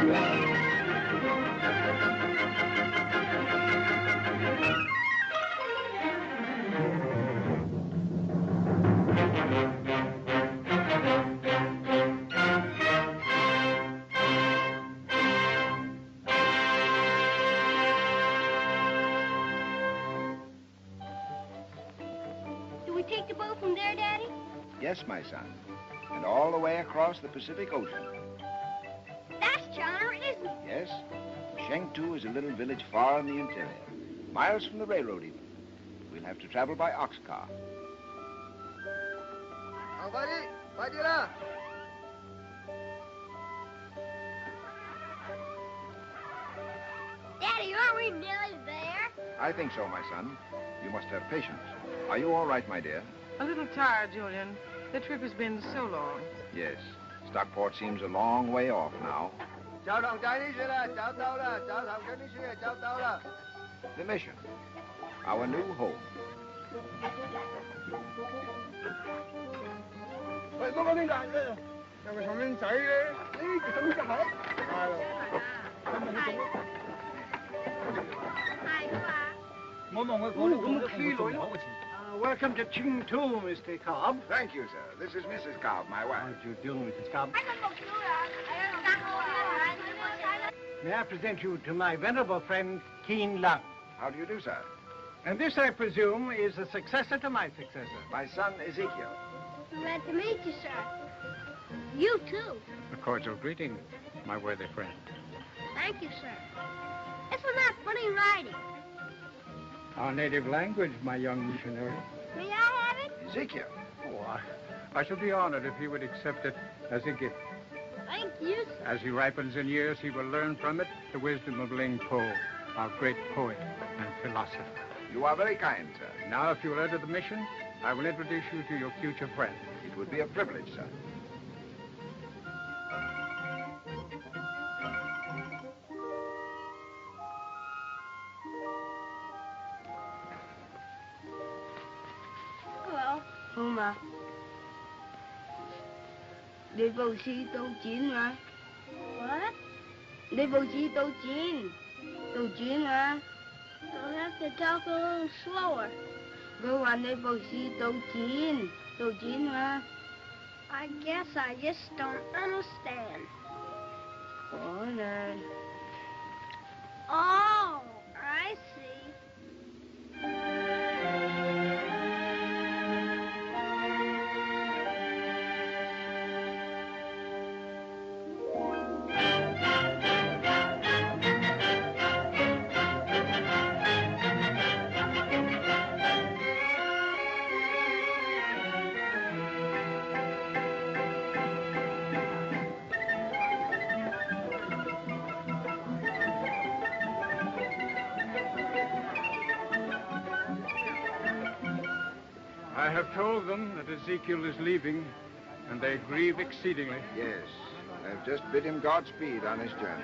Do we take the boat from there, Daddy? Yes, my son. And all the way across the Pacific Ocean. That's China, isn't it? Yes. Chengdu is a little village far in the interior. Miles from the railroad, even. We'll have to travel by ox car. Daddy, aren't we nearly there? I think so, my son. You must have patience. Are you all right, my dear? A little tired, Julian. The trip has been so long. Yes. Stockport seems a long way off now. The mission. Our new home. Welcome to Chengdu, Mr. Cobb. Thank you, sir. This is Mrs. Cobb, my wife. How do you do, Mrs. Cobb? May I present you to my venerable friend, Keen Lung. How do you do, sir? And this, I presume, is a successor to my successor. My son, Ezekiel. Glad to meet you, sir. You, too. A cordial greeting, my worthy friend. Thank you, sir. Isn't that funny writing? Our native language, my young missionary. May I have it? Ezekiel. Oh, I shall be honored if he would accept it as a gift. Thank you, sir. As he ripens in years, he will learn from it the wisdom of Ling Po, our great poet and philosopher. You are very kind, sir. Now, if you will enter the mission, I will introduce you to your future friend. It would be a privilege, sir. Hello. Mà đi vào si tàu chiến mà. What? Đi vào si tàu chiến mà. You'll have to talk a little slower. Go on đi vào si tàu chiến mà. I guess I just don't understand. Ủa nè. Oh, I see. I have told them that Ezekiel is leaving, and they grieve exceedingly. Yes. I've just bid him Godspeed on his journey.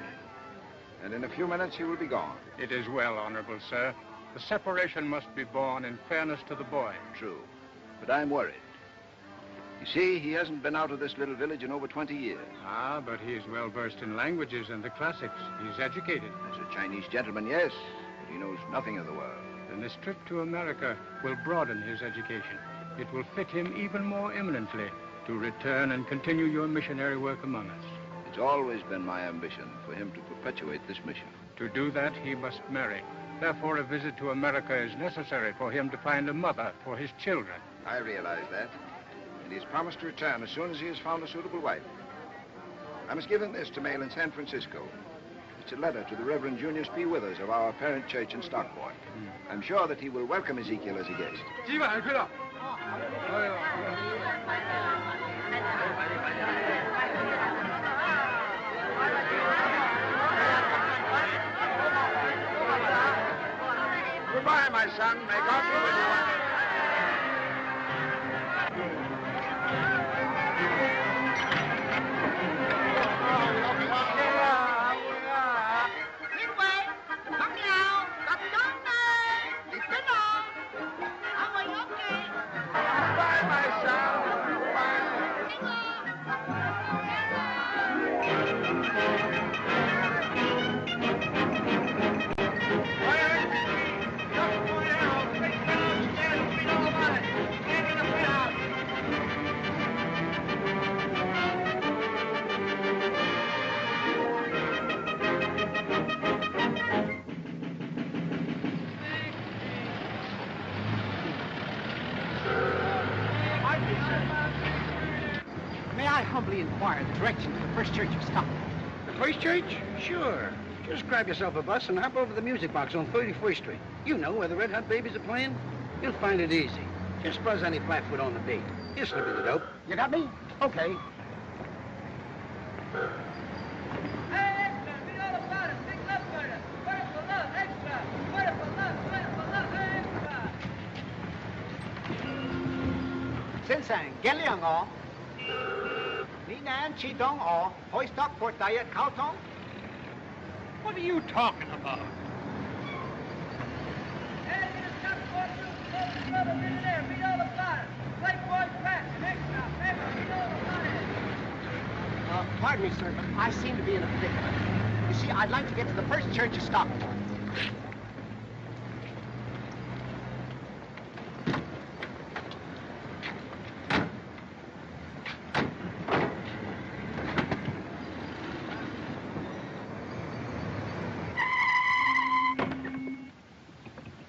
And in a few minutes he will be gone. It is well, honorable sir. The separation must be borne in fairness to the boy. True. But I'm worried. You see, he hasn't been out of this little village in over 20 years. Ah, but he is well versed in languages and the classics. He's educated. As a Chinese gentleman, yes, but he knows nothing of the world. And this trip to America will broaden his education. It will fit him even more eminently to return and continue your missionary work among us. It's always been my ambition for him to perpetuate this mission. To do that, he must marry. Therefore, a visit to America is necessary for him to find a mother for his children. I realize that. And he's promised to return as soon as he has found a suitable wife. I must give him this to mail in San Francisco. It's a letter to the Reverend Junius B. Withers of our parent church in Stockport. I'm sure that he will welcome Ezekiel as a guest. Goodbye, my son. May God be with you. Bye, my son. Bye. simply inquire the direction to the first church of Stockton. The first church? Sure. Just grab yourself a bus and hop over the music box on 31st Street. You know where the Red Hot Babies are playing? You'll find it easy. Just buzz any flatfoot on the beat. He'll slip you the dope. You got me? Okay. Sensei, get liang o. Ni nan chi dong o. Hoi stock port diet kao tong. What are you talking about? Pardon me, sir, but I seem to be in a predicament. You see, I'd like to get to the first church of Stockton.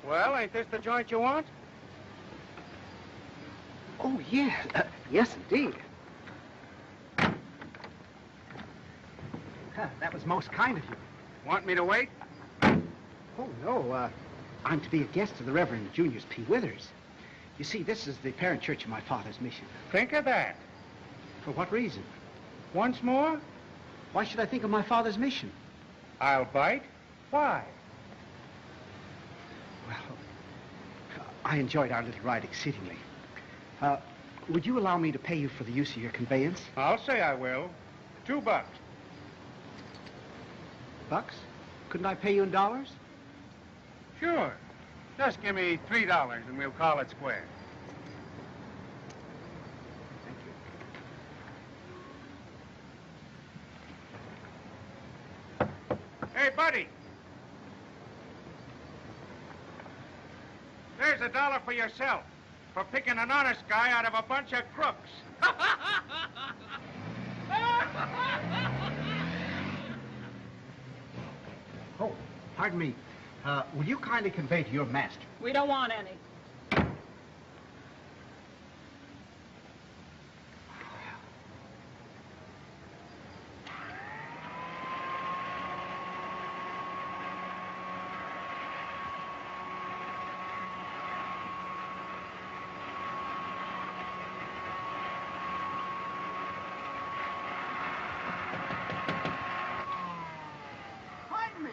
Well, ain't this the joint you want? Oh, yes. Yes, indeed. That was most kind of you. Want me to wait? Oh, no. I'm to be a guest of the Reverend Junius P. Withers. You see, this is the parent church of my father's mission. Think of that. For what reason? Once more? Why should I think of my father's mission? I'll bite. Why? Well, I enjoyed our little ride exceedingly. Would you allow me to pay you for the use of your conveyance? I'll say I will. $2. Bucks? Couldn't I pay you in dollars? Sure. Just give me $3 and we'll call it square. Thank you. Hey, buddy. There's $1 for yourself for picking an honest guy out of a bunch of crooks. Oh, pardon me. Will you kindly convey to your master? We don't want any. Pardon me.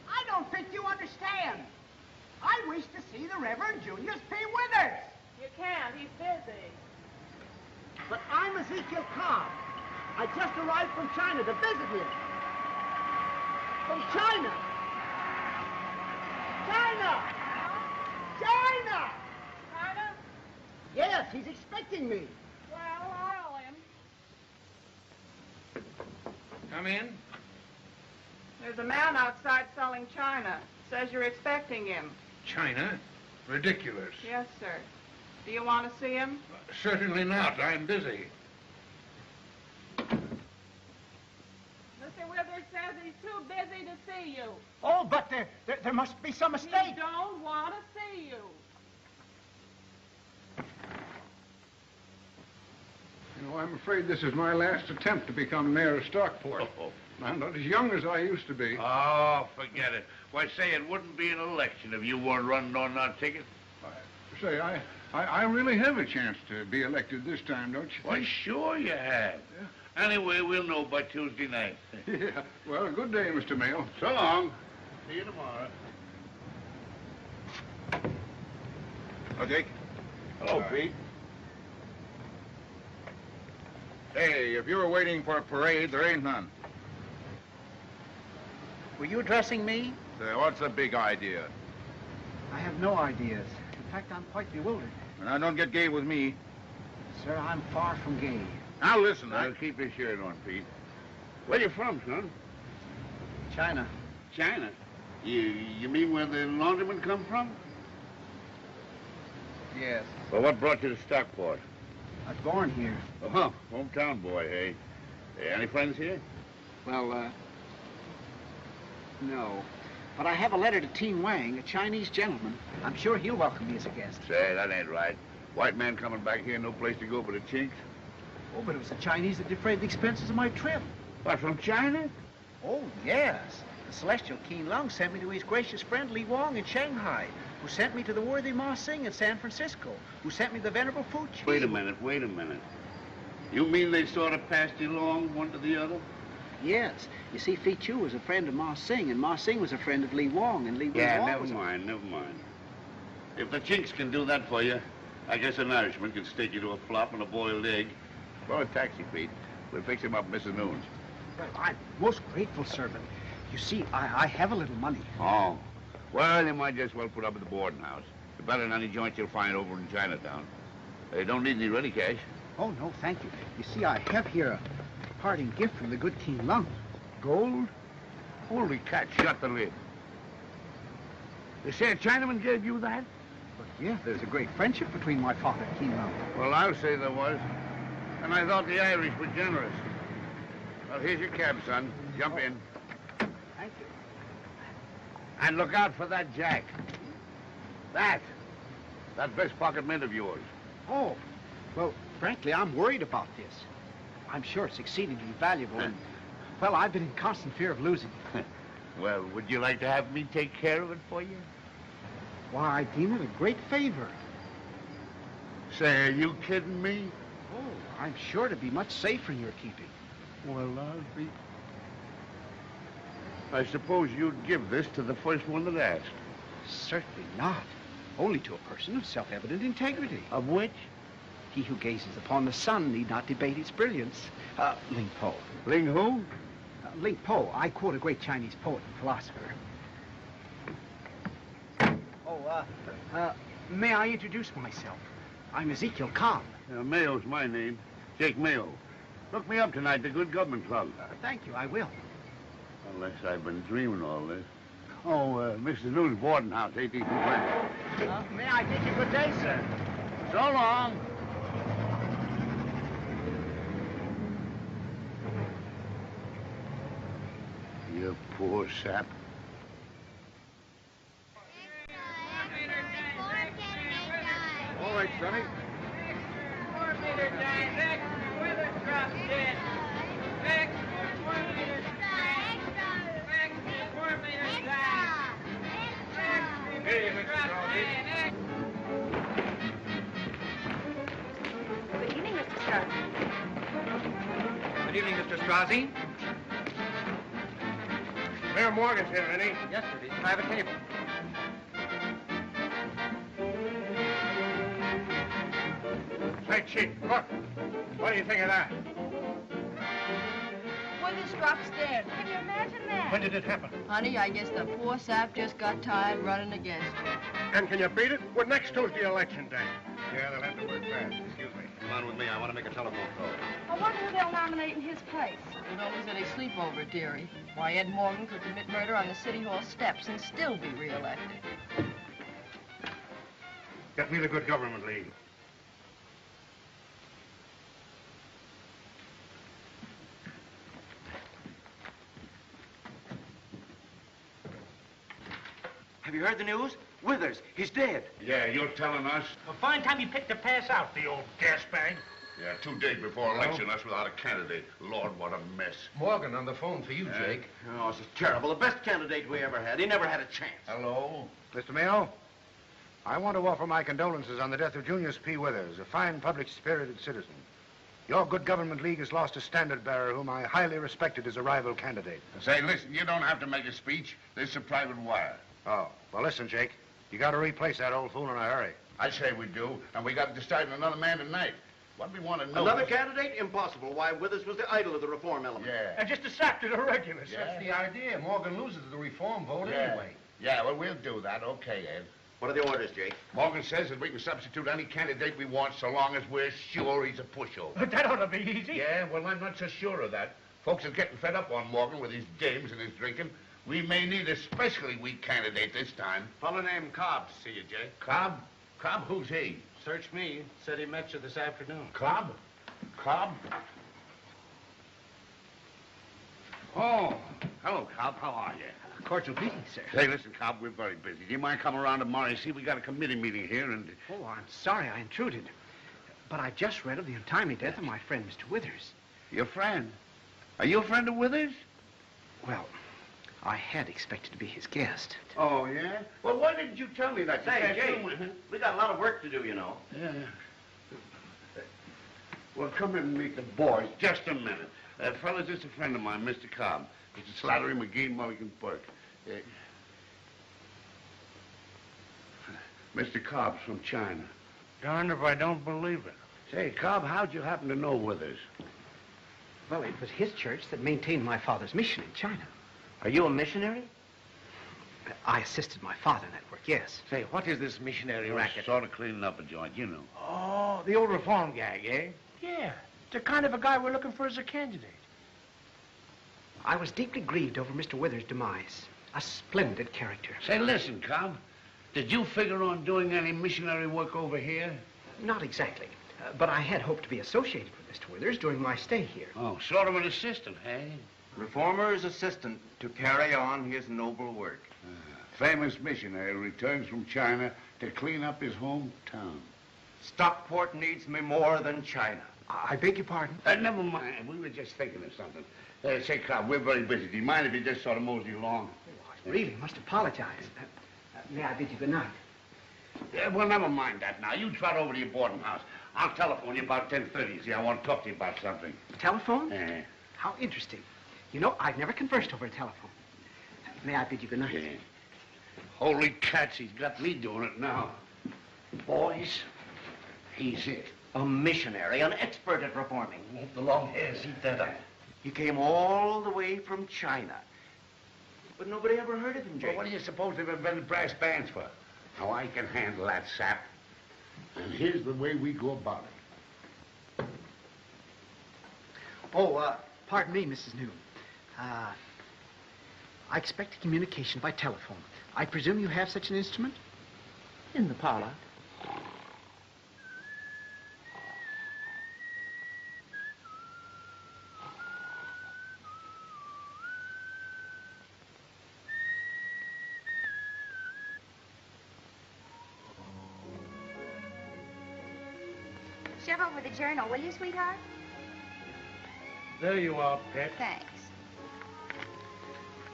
I don't think you understand. I wish to see the Reverend Junius P. Withers. You can't. He's busy. But I'm Ezekiel Cobb. I just arrived from China to visit him. From China. China! China! China? Yes, he's expecting me. Well, I'll tell him. Come in. There's a man outside selling china. Says you're expecting him. China? Ridiculous. Yes, sir. Do you want to see him? Certainly not. I'm busy. Mr. Withers says he's too busy to see you. Oh, but there must be some He mistake. don't want to see you. You know, I'm afraid this is my last attempt to become mayor of Stockport. I'm not as young as I used to be. Oh, forget it. Why, say, it wouldn't be an election if you weren't running on that ticket. Say, I really have a chance to be elected this time, don't you Why, think? sure you have. Yeah. Anyway, we'll know by Tuesday night. Yeah. Well, good day, Mr. Mayo. So long. See you tomorrow. Oh, Jake. Hello, Pete. Hey, if you were waiting for a parade, there ain't none. Were you addressing me? What's the big idea? I have no ideas. In fact, I'm quite bewildered. Now, don't get gay with me. Sir, I'm far from gay. Now, listen, Now, keep your shirt on, Pete. Where you from, son? China. China. You mean where the laundrymen come from? Yes. Well, what brought you to Stockport? I was born here. Oh, hometown boy, hey? Any friends here? Well, no. But I have a letter to Teen Wang, a Chinese gentleman. I'm sure he'll welcome me as a guest. Say, that ain't right. White man coming back here, no place to go but a chink. Oh, but it was the Chinese that defrayed the expenses of my trip. What, from China? Oh, yes. The celestial Keen Lung sent me to his gracious friend Li Wang in Shanghai, who sent me to the worthy Ma Sing in San Francisco, who sent me the venerable Fu Chi. Wait a minute. You mean they sort of passed you along, one to the other? Yes. You see, Fi Chu was a friend of Ma Sing, and Ma Sing was a friend of Li Wang, and Li Wang Yeah, was never mind. If the Chinks can do that for you, I guess an Irishman can stake you to a flop and a boiled egg. Or a taxi, Pete. We'll fix him up, Mrs. Noons. Well, I'm most grateful, sir, but you see, I have a little money. Oh. Well, you might just well put up at the boarding house. It's better than any joint you'll find over in Chinatown. They don't need any ready cash. Oh, no, thank you. You see, I have here a parting gift from the good Keen Lung. Gold? Holy cat, shut the lid. They say a Chinaman gave you that? But yeah, there's a great friendship between my father and Keen Lung. Well, I'll say there was. And I thought the Irish were generous. Well, here's your cab, son. Jump in. Thank you. And look out for that jack. That vest pocket mint of yours. Oh, well, frankly, I'm worried about this. I'm sure it's exceedingly valuable, and, well, I've been in constant fear of losing it. Well, would you like to have me take care of it for you? Why, I deem it a great favor. Say, are you kidding me? Oh, I'm sure to be much safer in your keeping. Well, I'll be... I suppose you'd give this to the first one that asked. Certainly not. Only to a person of self-evident integrity. Of which? He who gazes upon the sun need not debate its brilliance. Ling Po. Ling who? Ling Po. I quote a great Chinese poet and philosopher. Oh, may I introduce myself? I'm Ezekiel Khan. Mayo's my name. Jake Mayo. Look me up tonight, the Good Government Club. Thank you, I will. Unless I've been dreaming all this. Oh, Mrs. News boarding house, 1820. May I bid you good day, sir? So long. You poor sap. All right, Sonny. 4 meter dive, next, weather drop dead. Next, 4 meter dive. Next, 4 meter dive. Next, 3 meter drop dead. Good evening, Mr. Strauss. Good evening, Mr. Strozzi. Mayor Morgan's here, Minnie. Yes, sir. Can I have a table? Say, Chief, look. What do you think of that? Withers drops dead. Can you imagine that? When did it happen? Honey, I guess the poor sap just got tired running against her. And can you beat it? We're next Tuesday, election day. Yeah, they'll have to work fast. Excuse me. Come on with me. I want to make a telephone call. I wonder who they'll nominate in his place. It always let a sleepover, dearie. Why, Ed Morgan could commit murder on the City Hall steps and still be reelected. Get me the Good Government League. Have you heard the news? Withers, he's dead. Yeah, you're telling us? A fine time you picked to pass out, the old gas bag. Yeah, 2 days before election, us without a candidate. Lord, what a mess. Morgan on the phone for you, Jake. Oh, this is terrible. The best candidate we ever had. He never had a chance. Hello? Mr. Mayo, I want to offer my condolences on the death of Junius P. Withers, a fine, public-spirited citizen. Your Good Government League has lost a standard-bearer whom I highly respected as a rival candidate. Say, listen, you don't have to make a speech. This is a private wire. Oh, well, listen, Jake. You got to replace that old fool in a hurry. I say we do, and we got to decide on another man tonight. What we want to know... Another candidate? Impossible. Why, Withers was the idol of the reform element. Yeah. And just a sap to the regulars. Yeah. That's the idea. Morgan loses the reform vote anyway. Yeah, well, we'll do that. Okay, Ed. What are the orders, Jake? Morgan says that we can substitute any candidate we want so long as we're sure he's a pushover. But that ought to be easy. Yeah, well, I'm not so sure of that. Folks are getting fed up on Morgan with his games and his drinking. We may need a especially weak candidate this time. Fellow named Cobb to see you, Jake. Cobb? Cobb, who's he? Search me. Said he met you this afternoon. Cobb? Cobb? Oh, hello, Cobb. How are you? Cordial greeting, sir. Hey, listen, Cobb, we're very busy. Do you mind coming around tomorrow? You see, we got a committee meeting here, and... Oh, I'm sorry I intruded. But I just read of the untimely death of my friend, Mr. Withers. Your friend? Are you a friend of Withers? Well, I had expected to be his guest. Oh, yeah? Well, why didn't you tell me that? Say, Jake, we got a lot of work to do, you know. Yeah. Well, come in and meet the boys. Just a minute. Fellas, this is a friend of mine, Mr. Cobb. Mr. Slattery, McGee, Mulligan, Burke. Mr. Cobb's from China. Darned if I don't believe it. Say, Cobb, how'd you happen to know Withers? Well, it was his church that maintained my father's mission in China. Are you a missionary? I assisted my father in that work, yes. Say, what is this missionary racket? Sort of cleaning up a joint, you know. Oh, the old reform gag, eh? Yeah, the kind of a guy we're looking for as a candidate. I was deeply grieved over Mr. Withers' demise. A splendid character. Say, listen, Cobb. Did you figure on doing any missionary work over here? Not exactly. But I had hoped to be associated with Mr. Withers during my stay here. Oh, sort of an assistant, hey? Reformer's assistant to carry on his noble work. Famous missionary returns from China to clean up his hometown. Stockport needs me more than China. I beg your pardon? Never mind. We were just thinking of something. Say, Cobb, we're very busy. Do you mind if you just sort of mosey along? I really must apologize. May I bid you good night? Yeah, well, never mind that now. You trot over to your boarding house. I'll telephone you about 10:30. See, I want to talk to you about something. Telephone? Yeah. How interesting. You know, I've never conversed over a telephone. May I bid you good night? Yeah. Holy cats, he's got me doing it now. Boys, he's it. A missionary, an expert at reforming. Hope the long hairs eat that up. He came all the way from China. But nobody ever heard of him, Jake. Well, what do you suppose they've invented brass bands for? Now, I can handle that sap. And here's the way we go about it. Oh, pardon me, Mrs. Newton. I expect a communication by telephone. I presume you have such an instrument? In the parlor. Shove over the journal, will you, sweetheart? There you are, Pet. Thanks.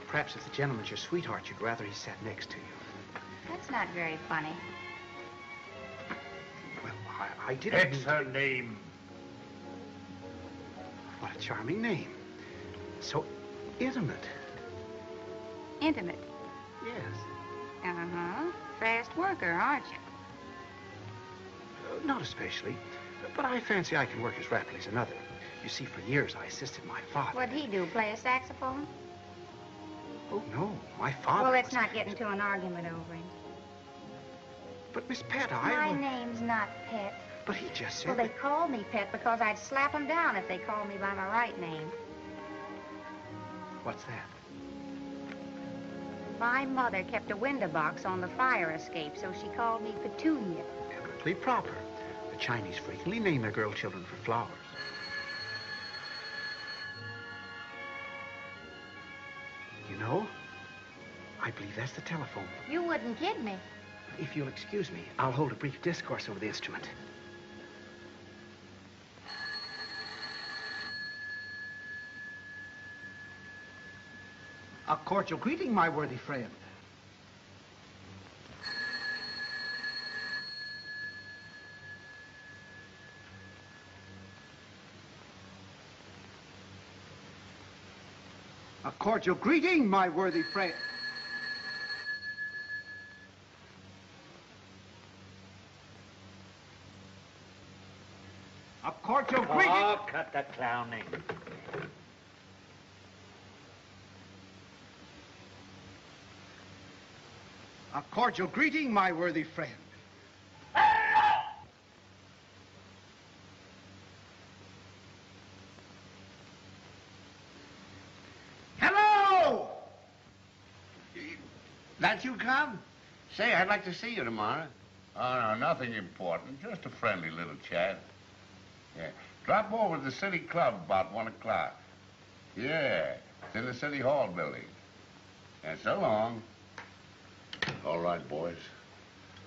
Perhaps if the gentleman's your sweetheart, you'd rather he sat next to you. That's not very funny. Well, I didn't... Pet's her name. What a charming name. So intimate. Intimate. Yes. Uh-huh. Fast worker, aren't you? Not especially. But I fancy I can work as rapidly as another. You see, for years I assisted my father. What'd he do, play a saxophone? Oh, no. My father Well, let's was... not get into an argument over him. But, Miss Pat, My name's not Pet. But he just said... Well, they call me Pet because I'd slap 'em down if they called me by my right name. What's that? My mother kept a window box on the fire escape, so she called me Petunia. Perfectly proper. The Chinese frequently name their girl children for flowers. You know, I believe that's the telephone. You wouldn't kid me. If you'll excuse me, I'll hold a brief discourse over the instrument. A cordial greeting, my worthy friend. A cordial greeting, my worthy friend. A cordial greeting. Oh, cut the clowning. A cordial greeting, my worthy friend. Hello! That you, Cobb? Say, I'd like to see you tomorrow. Oh, no, nothing important. Just a friendly little chat. Yeah. Drop over to the City Club about 1 o'clock. Yeah, it's in the City Hall building. And so long. All right, boys.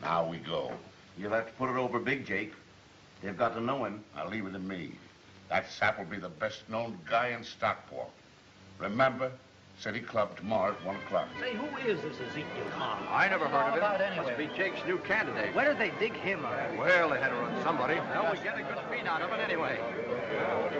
Now we go. You'll have to put it over big, Jake. They've got to know him. I'll leave it to me. That sap will be the best-known guy in Stockport. Remember, City Club tomorrow at 1 o'clock. Say, who is this Ezekiel Cobb? I never heard of About him. anyway. Must be Jake's new candidate. Where did they dig him up? Well, they had to run somebody. Well, we get a good feed out of it anyway.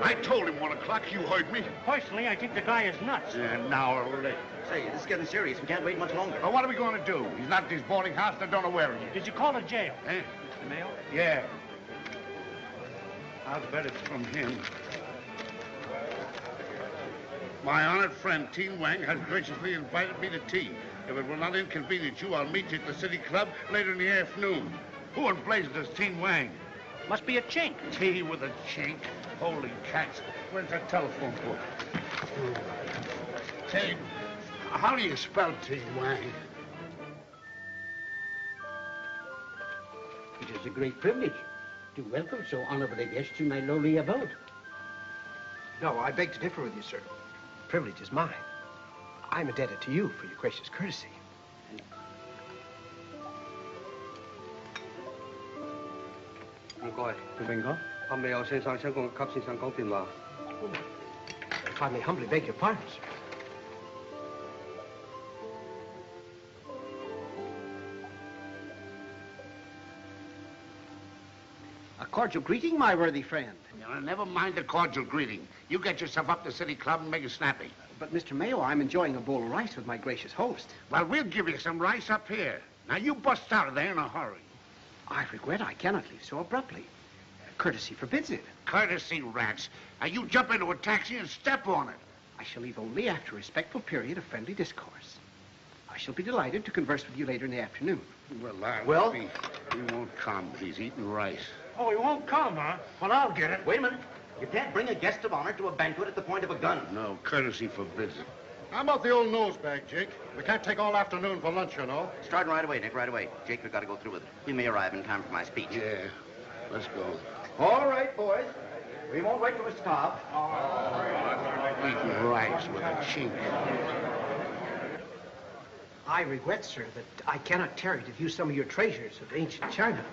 I told him 1 o'clock. You heard me. Personally, I think the guy is nuts. Yeah, now or later. Say, this is getting serious. We can't wait much longer. Well, what are we going to do? He's not at his boarding house. They don't know where he is. Did you call a jail? Eh? Mr. Mayo? Yeah. I'll bet it's from him. My honored friend, Teen Wang, has graciously invited me to tea. If it will not inconvenience you, I'll meet you at the City Club later in the afternoon. Who in blazes is Teen Wang? Must be a chink. Tea with a chink? Holy cats. Where's that telephone book? Say, how do you spell Teen Wang? It is a great privilege to welcome so honorable a guest to my lowly abode. No, I beg to differ with you, sir. Privilege is mine. I'm indebted to you for your gracious courtesy. If I may humbly beg your pardon, sir. A cordial greeting, my worthy friend. Now, never mind the cordial greeting. You get yourself up to City Club and make it snappy. But, Mr. Mayo, I'm enjoying a bowl of rice with my gracious host. Well, we'll give you some rice up here. Now, you bust out of there in a hurry. I regret I cannot leave so abruptly. Courtesy forbids it. Courtesy, rats. Now, you jump into a taxi and step on it. I shall leave only after a respectful period of friendly discourse. I shall be delighted to converse with you later in the afternoon. Well, he won't come. He's eating rice. Oh, he won't come, huh? Well, I'll get it. Wait a minute. You can't bring a guest of honor to a banquet at the point of a gun. No, courtesy forbids it. How about the old nose bag, Jake? We can't take all afternoon for lunch, you know. Starting right away, Nick, right away. Jake, we've got to go through with it. We may arrive in time for my speech. Yeah, let's go. All right, boys. We won't wait for Mr. Cobb. Eating rice with a chink. I regret, sir, that I cannot tarry to view some of your treasures of ancient China.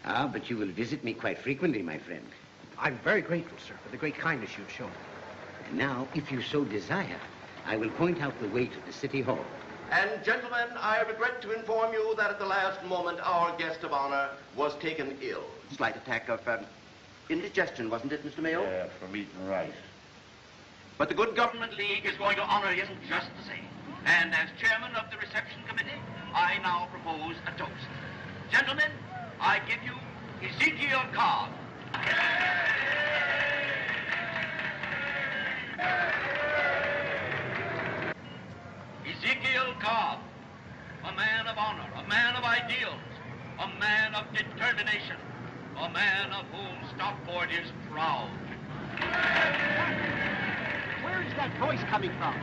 Ah, but you will visit me quite frequently, my friend. I'm very grateful, sir, for the great kindness you've shown. And now, if you so desire, I will point out the way to the City Hall. And, gentlemen, I regret to inform you that at the last moment, our guest of honor was taken ill. Slight attack of indigestion, wasn't it, Mr. Mayo? Yeah, from eating rice. But the Good Government League is going to honor him just the same. And as chairman of the reception committee, I now propose a toast. Gentlemen, I give you Ezekiel Cobb. Ezekiel Cobb, a man of honor, a man of ideals, a man of determination, a man of whom Stockport is proud. Where is that voice coming from?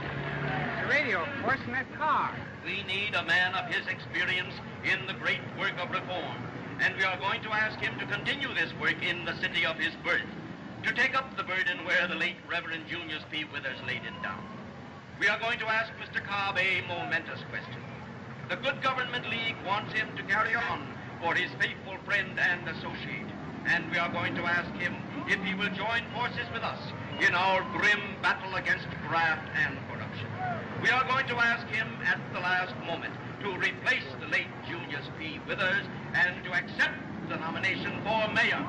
The radio, of course, in that car. We need a man of his experience in the great work of reform, and we are going to ask him to continue this work in the city of his birth, to take up the burden where the late Reverend Junius P. Withers laid it down. We are going to ask Mr. Cobb a momentous question. The Good Government League wants him to carry on for his faithful friend and associate, and we are going to ask him if he will join forces with us in our grim battle against graft and corruption. We are going to ask him at the last moment to replace the late Junius P. Withers and to accept the nomination for mayor.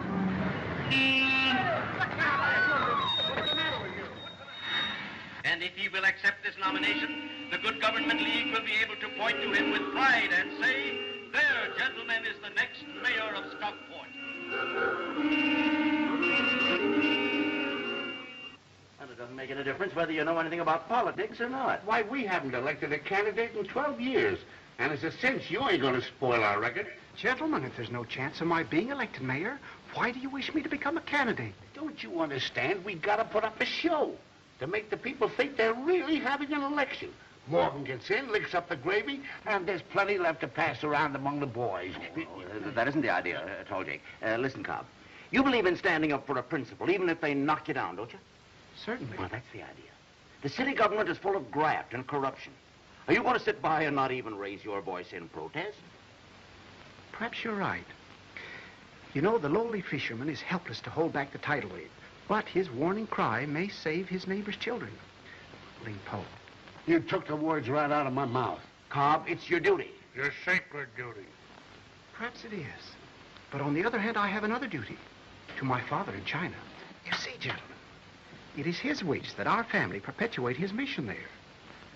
And if he will accept this nomination, the Good Government League will be able to point to him with pride and say, there, gentlemen, is the next mayor of Stockport. And it doesn't make any difference whether you know anything about politics or not. Why, we haven't elected a candidate in 12 years. And it's a cinch you ain't going to spoil our record. Gentlemen, if there's no chance of my being elected mayor, why do you wish me to become a candidate? Don't you understand? We got to put up a show to make the people think they're really having an election. Morgan gets in, licks up the gravy, and there's plenty left to pass around among the boys. That isn't the idea at all, Jake. Listen, Cobb. You believe in standing up for a principle, even if they knock you down, don't you? Certainly. Well, that's the idea. The city government is full of graft and corruption. Are you going to sit by and not even raise your voice in protest? Perhaps you're right. You know, the lowly fisherman is helpless to hold back the tidal wave, but his warning cry may save his neighbor's children. Ling Po. You took the words right out of my mouth. Cobb, it's your duty. Your sacred duty. Perhaps it is. But on the other hand, I have another duty. To my father in China. You see, gentlemen, it is his wish that our family perpetuate his mission there.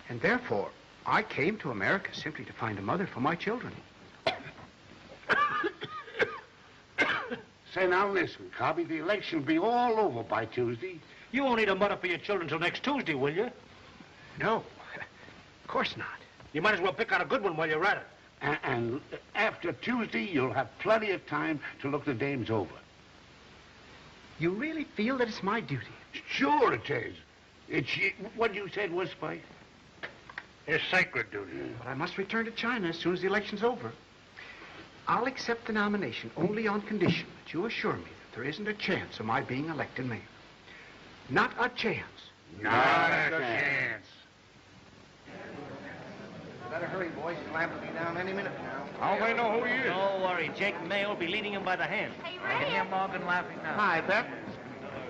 And therefore, I came to America simply to find a mother for my children. Say, now listen, Cobby, the election will be all over by Tuesday. You won't need a mother for your children till next Tuesday, will you? No, of course not. You might as well pick out a good one while you're at it. And after Tuesday, you'll have plenty of time to look the dames over. You really feel that it's my duty? Sure it is. It's what you said was, Spike? His sacred duty. But I must return to China as soon as the election's over. I'll accept the nomination only on condition that you assure me that there isn't a chance of my being elected mayor. Not a chance. Not a chance. Better hurry, boys. He's liable to be down any minute now. How they know who he is? Don't worry. Jake Mayo will be leading him by the hand. Hey, I can hear Morgan laughing now. Hi, Pep.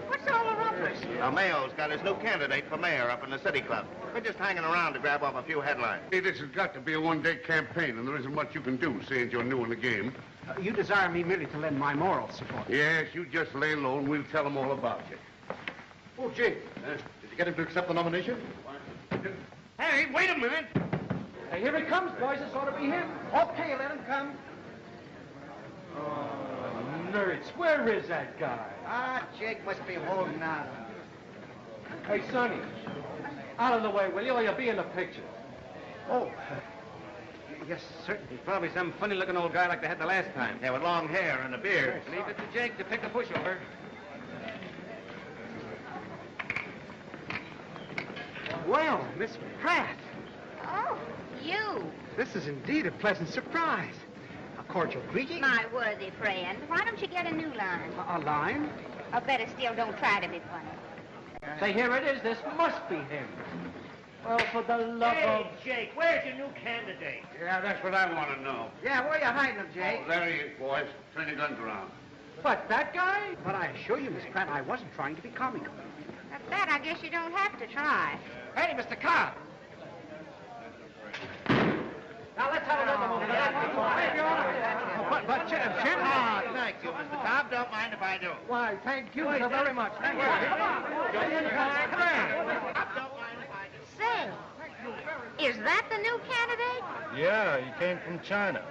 What's all the rumpus? Mayo's got his new candidate for mayor up in the city club. We're just hanging around to grab off a few headlines. Hey, this has got to be a one-day campaign, and there isn't much you can do, seeing you're new in the game. You desire me merely to lend my moral support. Yes, you just lay low, and we'll tell them all about you. Oh, Jake. Did you get him to accept the nomination? Hey, wait a minute. Hey, here he comes, boys. This ought to be him. Okay, let him come. Oh, nerds. Where is that guy? Jake must be holding out. Hey, Sonny. Out of the way, will you, or you'll be in the picture. Oh, yes, certainly. He's probably some funny-looking old guy like they had the last time. Yeah, with long hair and a beard. Leave it to Jake to pick a pushover. Well, Miss Pratt, Oh, you. this is indeed a pleasant surprise. A cordial greeting. My worthy friend. Why don't you get a new line? A line? Or better still, don't try to be funny. Say, here it is. This must be him. Well, for the love of... Jake, where's your new candidate? Yeah, that's what I want to know. Yeah, where are you hiding him, Jake? Oh, there he is, boys. Turn your guns around. What, that guy? But I assure you, Miss Pratt, I wasn't trying to be comical. At that, I guess you don't have to try. Hey, Mr. Cobb. Now, let's have another moment. But, thank you, Mr. Cobb. Don't mind if I do. Why, thank you so very much. Thank you. Say, is that the new candidate? Yeah, he came from China.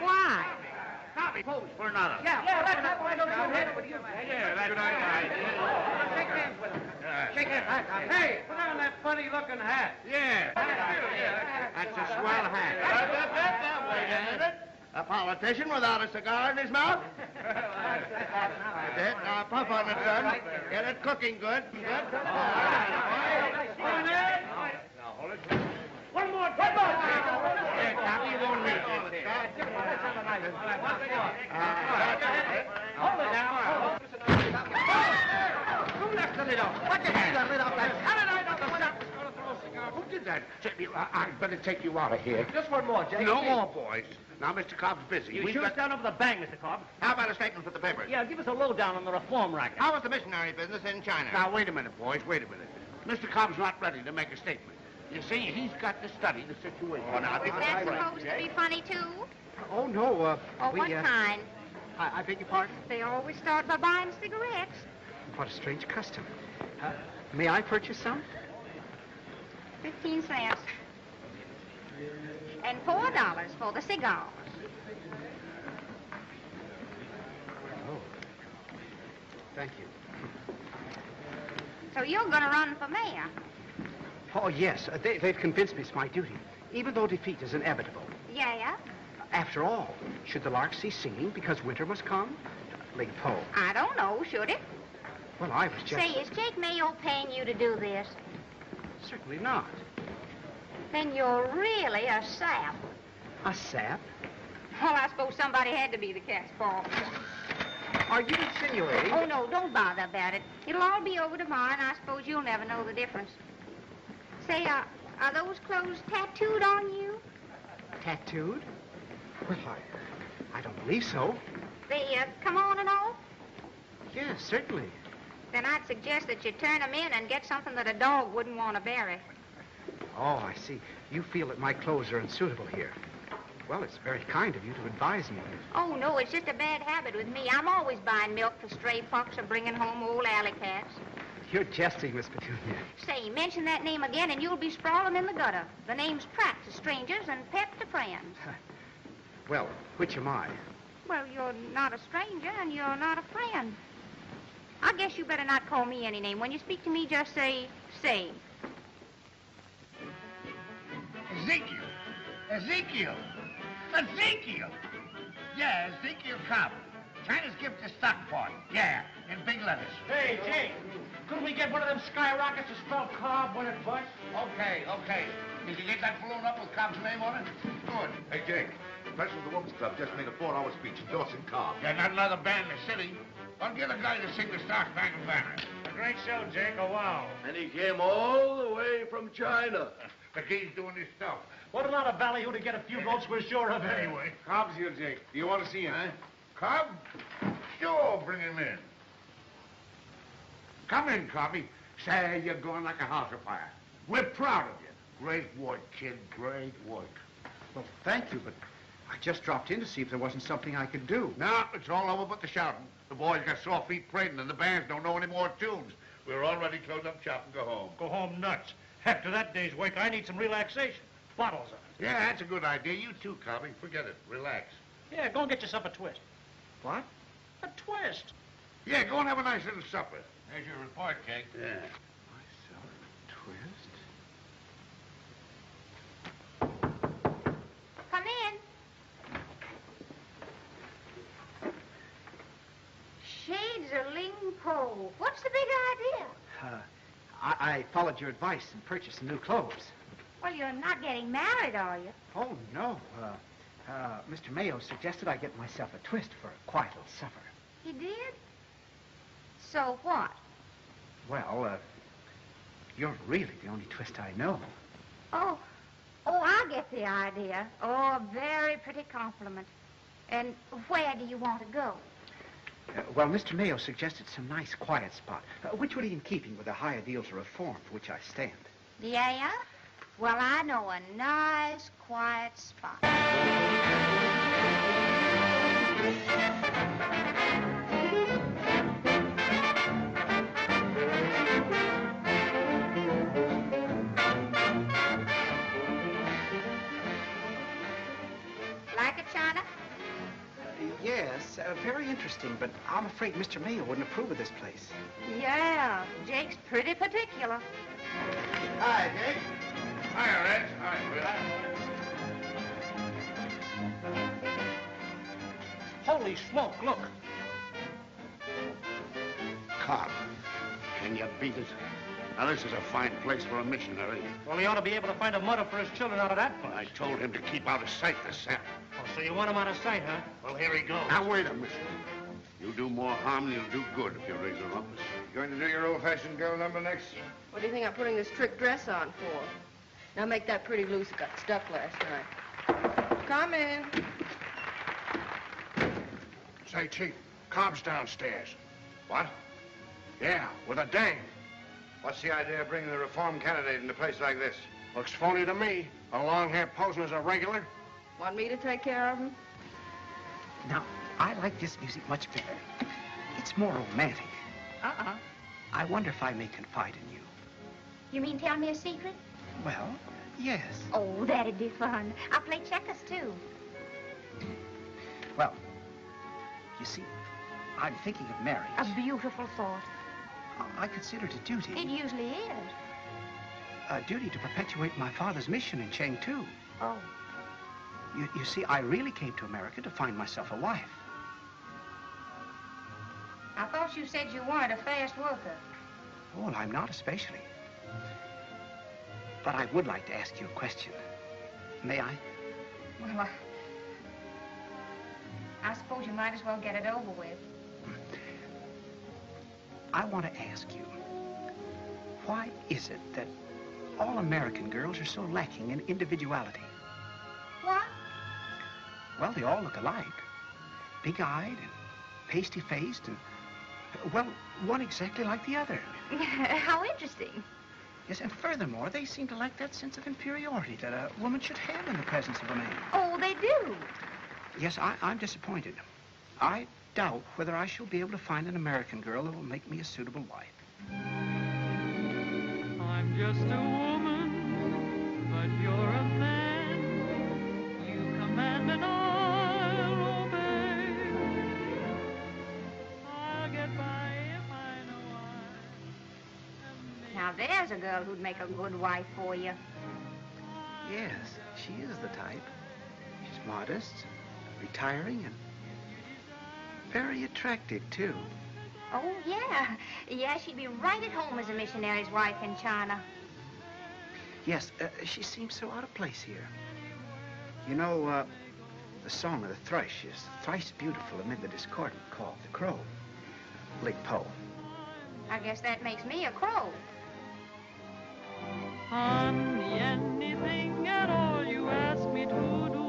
Why? Copy, pose for another. Yeah, let's have one of those with you. Yeah, that's right. Shake hands with him. Shake hands. Hey, put on that funny-looking hat. Yeah. That's a swell hat. Wait a minute. A politician without a cigar in his mouth? That's it. Now, puff on it, son. Get it cooking good. Good. One more. Here, Copy, you won't need this. Hold it now. Who left the lid off? What the hell? The lid off that? How did I know the one that was going to throw a cigar? Who did that? I'd better take you out of here. Just one more, Jake. No more, boys. Now, Mr. Cobb's busy. You We've shoot got- us down over the bang, Mr. Cobb. How about a statement for the papers? Yeah, give us a lowdown on the reform racket. How was the missionary business in China? Now, wait a minute, boys. Wait a minute. Mr. Cobb's not ready to make a statement. You see, he's got to study the situation. Oh, now, this is That's right. supposed to be funny, too? Oh, no, Oh, what kind? I beg your pardon? They always start by buying cigarettes. What a strange custom. May I purchase some? 15 cents. And $4 for the cigars. Oh. Thank you. So you're going to run for mayor? Oh, yes. They've convinced me it's my duty, even though defeat is inevitable. Yeah? After all, should the lark cease singing because winter must come? Ling Po. I don't know, should it? Well, I was just... Say, is Jake Mayo paying you to do this? Certainly not. Then you're really a sap. A sap? Well, I suppose somebody had to be the Cat's Paw. Are you insinuating? Oh, no, don't bother about it. It'll all be over tomorrow, and I suppose you'll never know the difference. Say, are those clothes tattooed on you? Tattooed? Well, I don't believe so. They come on and off? Yes, certainly. Then I'd suggest that you turn them in and get something that a dog wouldn't want to bury. Oh, I see. You feel that my clothes are unsuitable here. Well, it's very kind of you to advise me. Oh, no, it's just a bad habit with me. I'm always buying milk for stray pups or bringing home old alley cats. You're jesting, Miss Petunia. Say, mention that name again and you'll be sprawling in the gutter. The name's Pratt to strangers and Pep to friends. Well, which am I? Well, you're not a stranger and you're not a friend. I guess you better not call me any name. When you speak to me, just say. Ezekiel. Ezekiel. Ezekiel. Yeah, Ezekiel Cobb. China's gift to Stockport. Yeah, in big letters. Hey, Jake, couldn't we get one of them skyrockets to spell Cobb when it busts? Okay. Did you get that balloon up with Cobb's name on it? Good. Hey, Jake, the president of the Women's Club just made a 4-hour speech endorsing Cobb. Yeah, not another band in the city. I'll get a guy to sing the Star Spangled Banner. A great show, Jake. Oh, wow. And he came all the way from China. The kid's doing his stuff. What a lot of ballyhoo to get a few votes we're sure of anyway. Cobb's here, Jake. Do you want to see him? Huh? Cobb? Sure, bring him in. Come in, Cobby. Say, you're going like a house of fire. We're proud of you. Great work, kid. Great work. Well, thank you, but I just dropped in to see if there wasn't something I could do. No, it's all over but the shouting. The boys got sore feet prating, and the bands don't know any more tunes. We're all ready to close up shop and go home. Go home nuts. After that day's work, I need some relaxation. Bottles of it. Yeah, that's a good idea. You too, Cobby. Forget it. Relax. Yeah, go and get yourself a twist. What? A twist. Yeah, go and have a nice little supper. There's your report, Jake. Yeah. Myself a twist? Come in. Shades of Ling Po. What's the big idea? I followed your advice and purchased some new clothes. Well, you're not getting married, are you? Oh, no. Mr. Mayo suggested I get myself a twist for a quiet little supper. He did? So what? Well, you're really the only twist I know. Oh, I get the idea. Oh, a very pretty compliment. And where do you want to go? Well, Mr. Mayo suggested some nice quiet spot, which would be in keeping with the high ideals of reform for which I stand. Yeah? Well, I know a nice, quiet spot. Like it, China? Yes, very interesting, but I'm afraid Mr. Mayo wouldn't approve of this place. Yeah, Jake's pretty particular. Hi, Jake. Hi, Red. Hi, Bill. Holy smoke, look. Cobb, can you beat it? Now, this is a fine place for a missionary. Well, he ought to be able to find a mother for his children out of that place. I told him to keep out of sight this sap. Oh, so you want him out of sight, huh? Well, here he goes. Now, wait a minute. You'll do more harm than you'll do good if you raise a rumpus. You going to do your old-fashioned girl number next? What do you think I'm putting this trick dress on for? Now make that pretty loose. It got stuck last night. Come in. Say, Chief, Cobb's downstairs. What? Yeah, with a dame. What's the idea of bringing the reform candidate in a place like this? Looks phony to me. A long hair posing as a regular. Want me to take care of him? Now, I like this music much better. It's more romantic. I wonder if I may confide in you. You mean tell me a secret? Well, yes. Oh, that'd be fun. I'll play checkers, too. Well, you see, I'm thinking of marriage. A beautiful thought. I consider it a duty. It usually is. A duty to perpetuate my father's mission in Chengdu. Oh. You see, I really came to America to find myself a wife. I thought you said you weren't a fast worker. Well, I'm not especially. But I would like to ask you a question. May I? Well, I suppose you might as well get it over with. I want to ask you, why is it that all American girls are so lacking in individuality? What? Well, they all look alike. Big-eyed and pasty-faced and, well, one exactly like the other. How interesting. Yes, and furthermore, they seem to lack that sense of inferiority that a woman should have in the presence of a man. Oh, they do. Yes, I'm disappointed. I doubt whether I shall be able to find an American girl that will make me a suitable wife. I'm just a woman, but you're a man. You command and I'll obey. I'll get by if I know Now, there's a girl who'd make a good wife for you. Yes, she is the type. She's modest, retiring, and very attractive, too. Oh, yeah. Yeah, she'd be right at home as a missionary's wife in China. Yes, she seems so out of place here. You know, the song of the thrush is thrice beautiful amid the discordant call of the crow. Lake Po. I guess that makes me a crow. Honey, anything at all you ask me to do,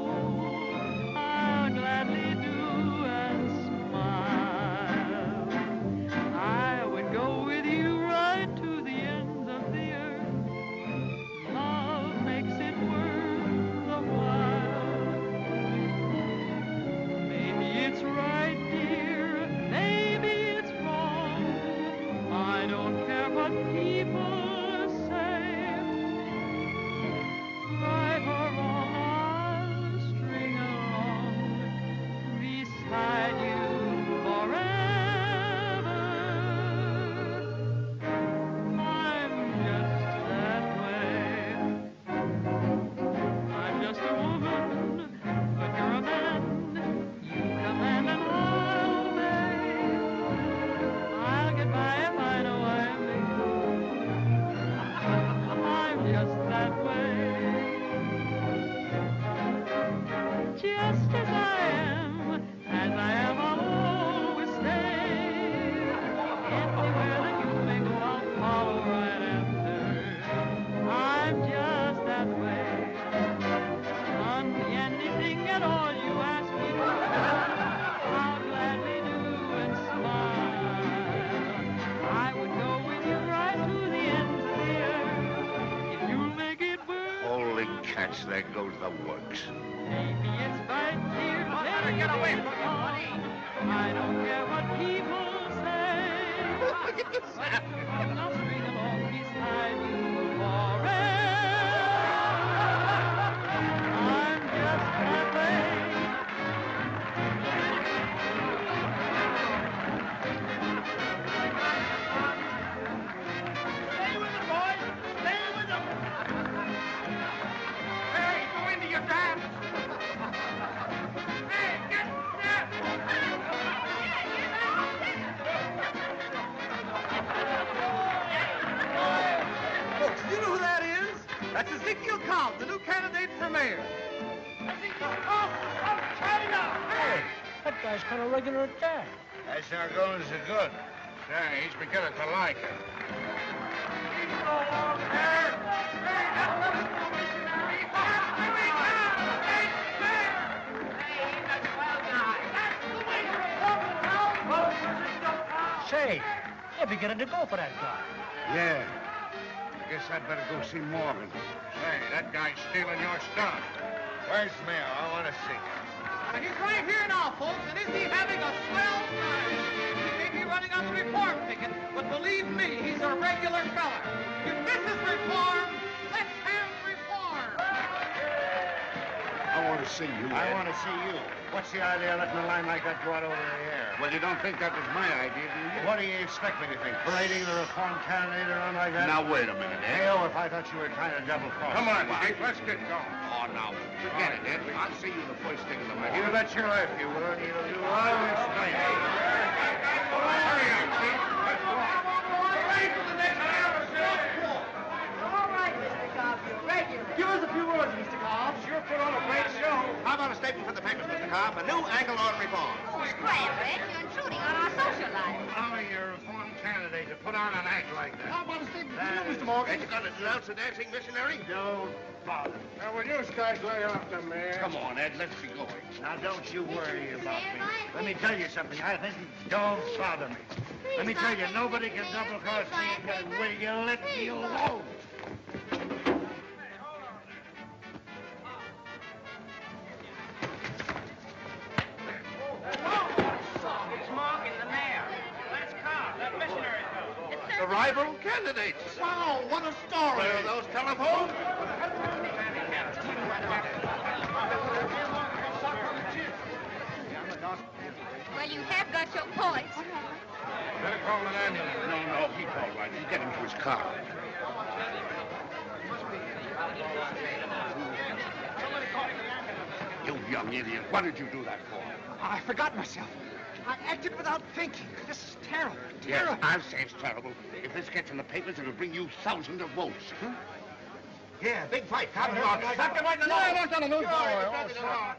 I'll gladly do and smile. I would go with you right to the ends of the earth. Love makes it worth the while. Maybe it's right, dear, maybe it's wrong. I don't care what people right or wrong, I'll string along beside you forever. I'm just that way. I'm just a woman, but you're a man. You command and I'll obey. I'll get by if I know I am I'm just that way. Just as I am, I'll always stay. Anywhere that you may go, I'll follow right after. I'm just that way. Honey, anything at all you ask me to, I'll gladly do and smile. I would go with you right to the ends of the earth if you'll make it work. Holy cats, there goes the works. Maybe it's right here. Better get away from me, buddy. I don't care what people say. I'll string along beside you forever. I'm just that way. Stay with them, boys. Stay with them. Hey, go into your dance. Folks, you know who that is? That's Ezekiel Cobb, the new candidate for mayor. Ezekiel Cobb of China! Hey, that guy's kind of regular attack. That's how goes the good. Say, he's beginning to like it. Say, they're beginning to go for that guy. Yeah. I guess I'd better go see Morgan. Say, that guy's stealing your stuff. Where's the mayor? I want to see him. He's right here now, folks, and isn't he having a swell time? He may be running on the reform ticket, but believe me, he's a regular fella. If this is reform, let's have reform. I want to see you. I want to see you. What's the idea of letting a line like that go out over the air? Well, you don't think that was my idea, do you? What do you expect me to think? Parading the reform candidate around like that? Now, wait a minute, Ed. Hey, if I thought you were trying to double cross. Come on, Jake, let's get going. Oh, now, forget it, Ed. I'll see you the first thing in the morning. You bet your life you will. You'll do all this explain. Hurry up, Chief. Let's go. All right, Mr. Cobb, you're regular. Give us a few words, Mr. Cobb. Sure put on a great show. How about a statement for the papers, Mr. Cobb? A new angle on reform. Oh, scram, Red. You're intruding on our social life. How are you a reform candidate to put on an act like that? How about a statement for you, Mr. Morgan? Ain't you going to denounce the dancing missionary? Don't bother. Now, will you guys lay off the mayor? Come on, Ed. Let's be going. Now, don't you worry about me. Let me tell you something. I think don't bother me. Let me tell you, nobody can double-cross me again. Will you let me alone? It's Morgan, the mayor. That's Cobb, that missionary fellow. The rival candidates. Wow, what a story. Where are those telephones? Well, you have got your points. Better call an ambulance. No, he's all right. You get him to his car. You young idiot. What did you do that for? I forgot myself. I acted without thinking. This is terrible. Yes, Terrible. I'll say it's terrible. If this gets in the papers, it'll bring you thousands of votes. Huh? Yeah, big fight. Stop him right in the nose. No, don't tell him.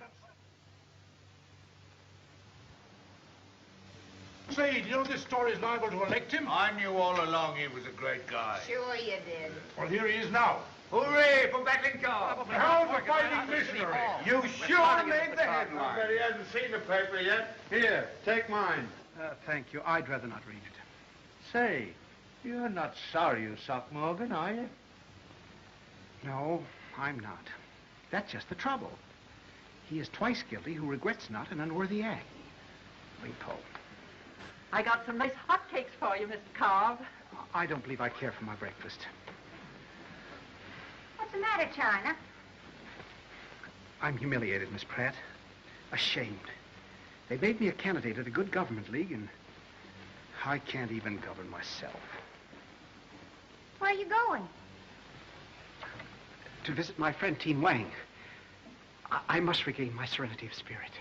Say, do you know this story is liable to elect him? I knew all along he was a great guy. Sure you did. Well, here he is now. Hooray for Battling Cobb. How's the fighting missionary? You sure made the headline. But he hasn't seen the paper yet. Here, take mine. Thank you. I'd rather not read it. Say, you're not sorry you socked Morgan, are you? No, I'm not. That's just the trouble. He is twice guilty who regrets not an unworthy act. Lingpo. I got some nice hotcakes for you, Mr. Cobb. I don't believe I care for my breakfast. What's the matter, China? I'm humiliated, Miss Pratt. Ashamed. They made me a candidate at a good government league, and I can't even govern myself. Where are you going? To visit my friend Teen Wang. I must regain my serenity of spirit.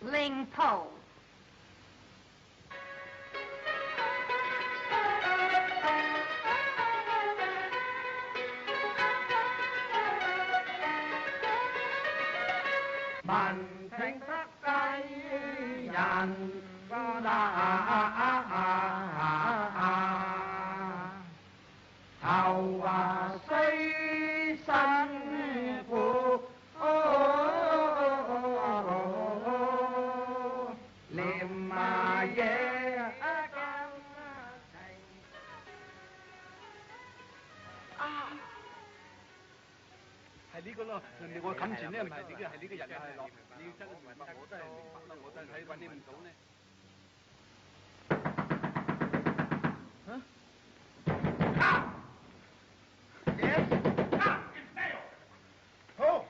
Ling Po. Man thanh sắc cây nhàn ra thảo và xây sanh phụ liềm mà về係呢個咯，人哋我冚前咧唔係呢個，係呢個人係落，你要真係明白，我都係明白啦，我都係睇揾你唔到咧。Yes? Ah, it's Mayo. Oh,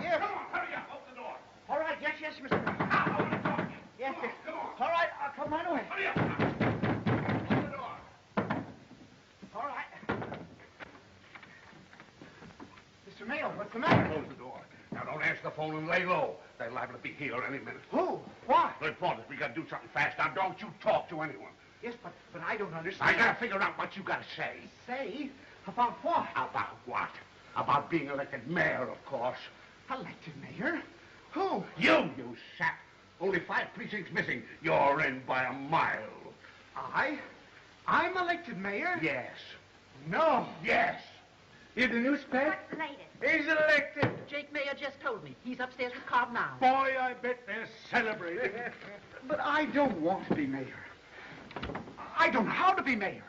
yes. Come on, hurry up, open the door. All right, yes, Mr. Ah, I want to talk to you. Yes, yes. Come on. All right, I'll come right away. Hurry up. Open the door. All right. Mr. Mayo, what's the matter? Close the door. Now, don't answer the phone and lay low. They're liable to be here any minute. Who? Why? Reporters, we got to do something fast. Now, don't you talk to anyone. Yes, but I don't understand. I got to figure out what you got to say. Say? About what? About what? About being elected mayor, of course. Elected mayor? Who? You sap. Only 5 precincts missing. You're in by a mile. I'm elected mayor? Yes. No. Yes. Hear the news, Pat? What's the latest? He's elected. Jake Mayer just told me. He's upstairs with Cobb now. Boy, I bet they're celebrating. But I don't want to be mayor. I don't know how to be mayor.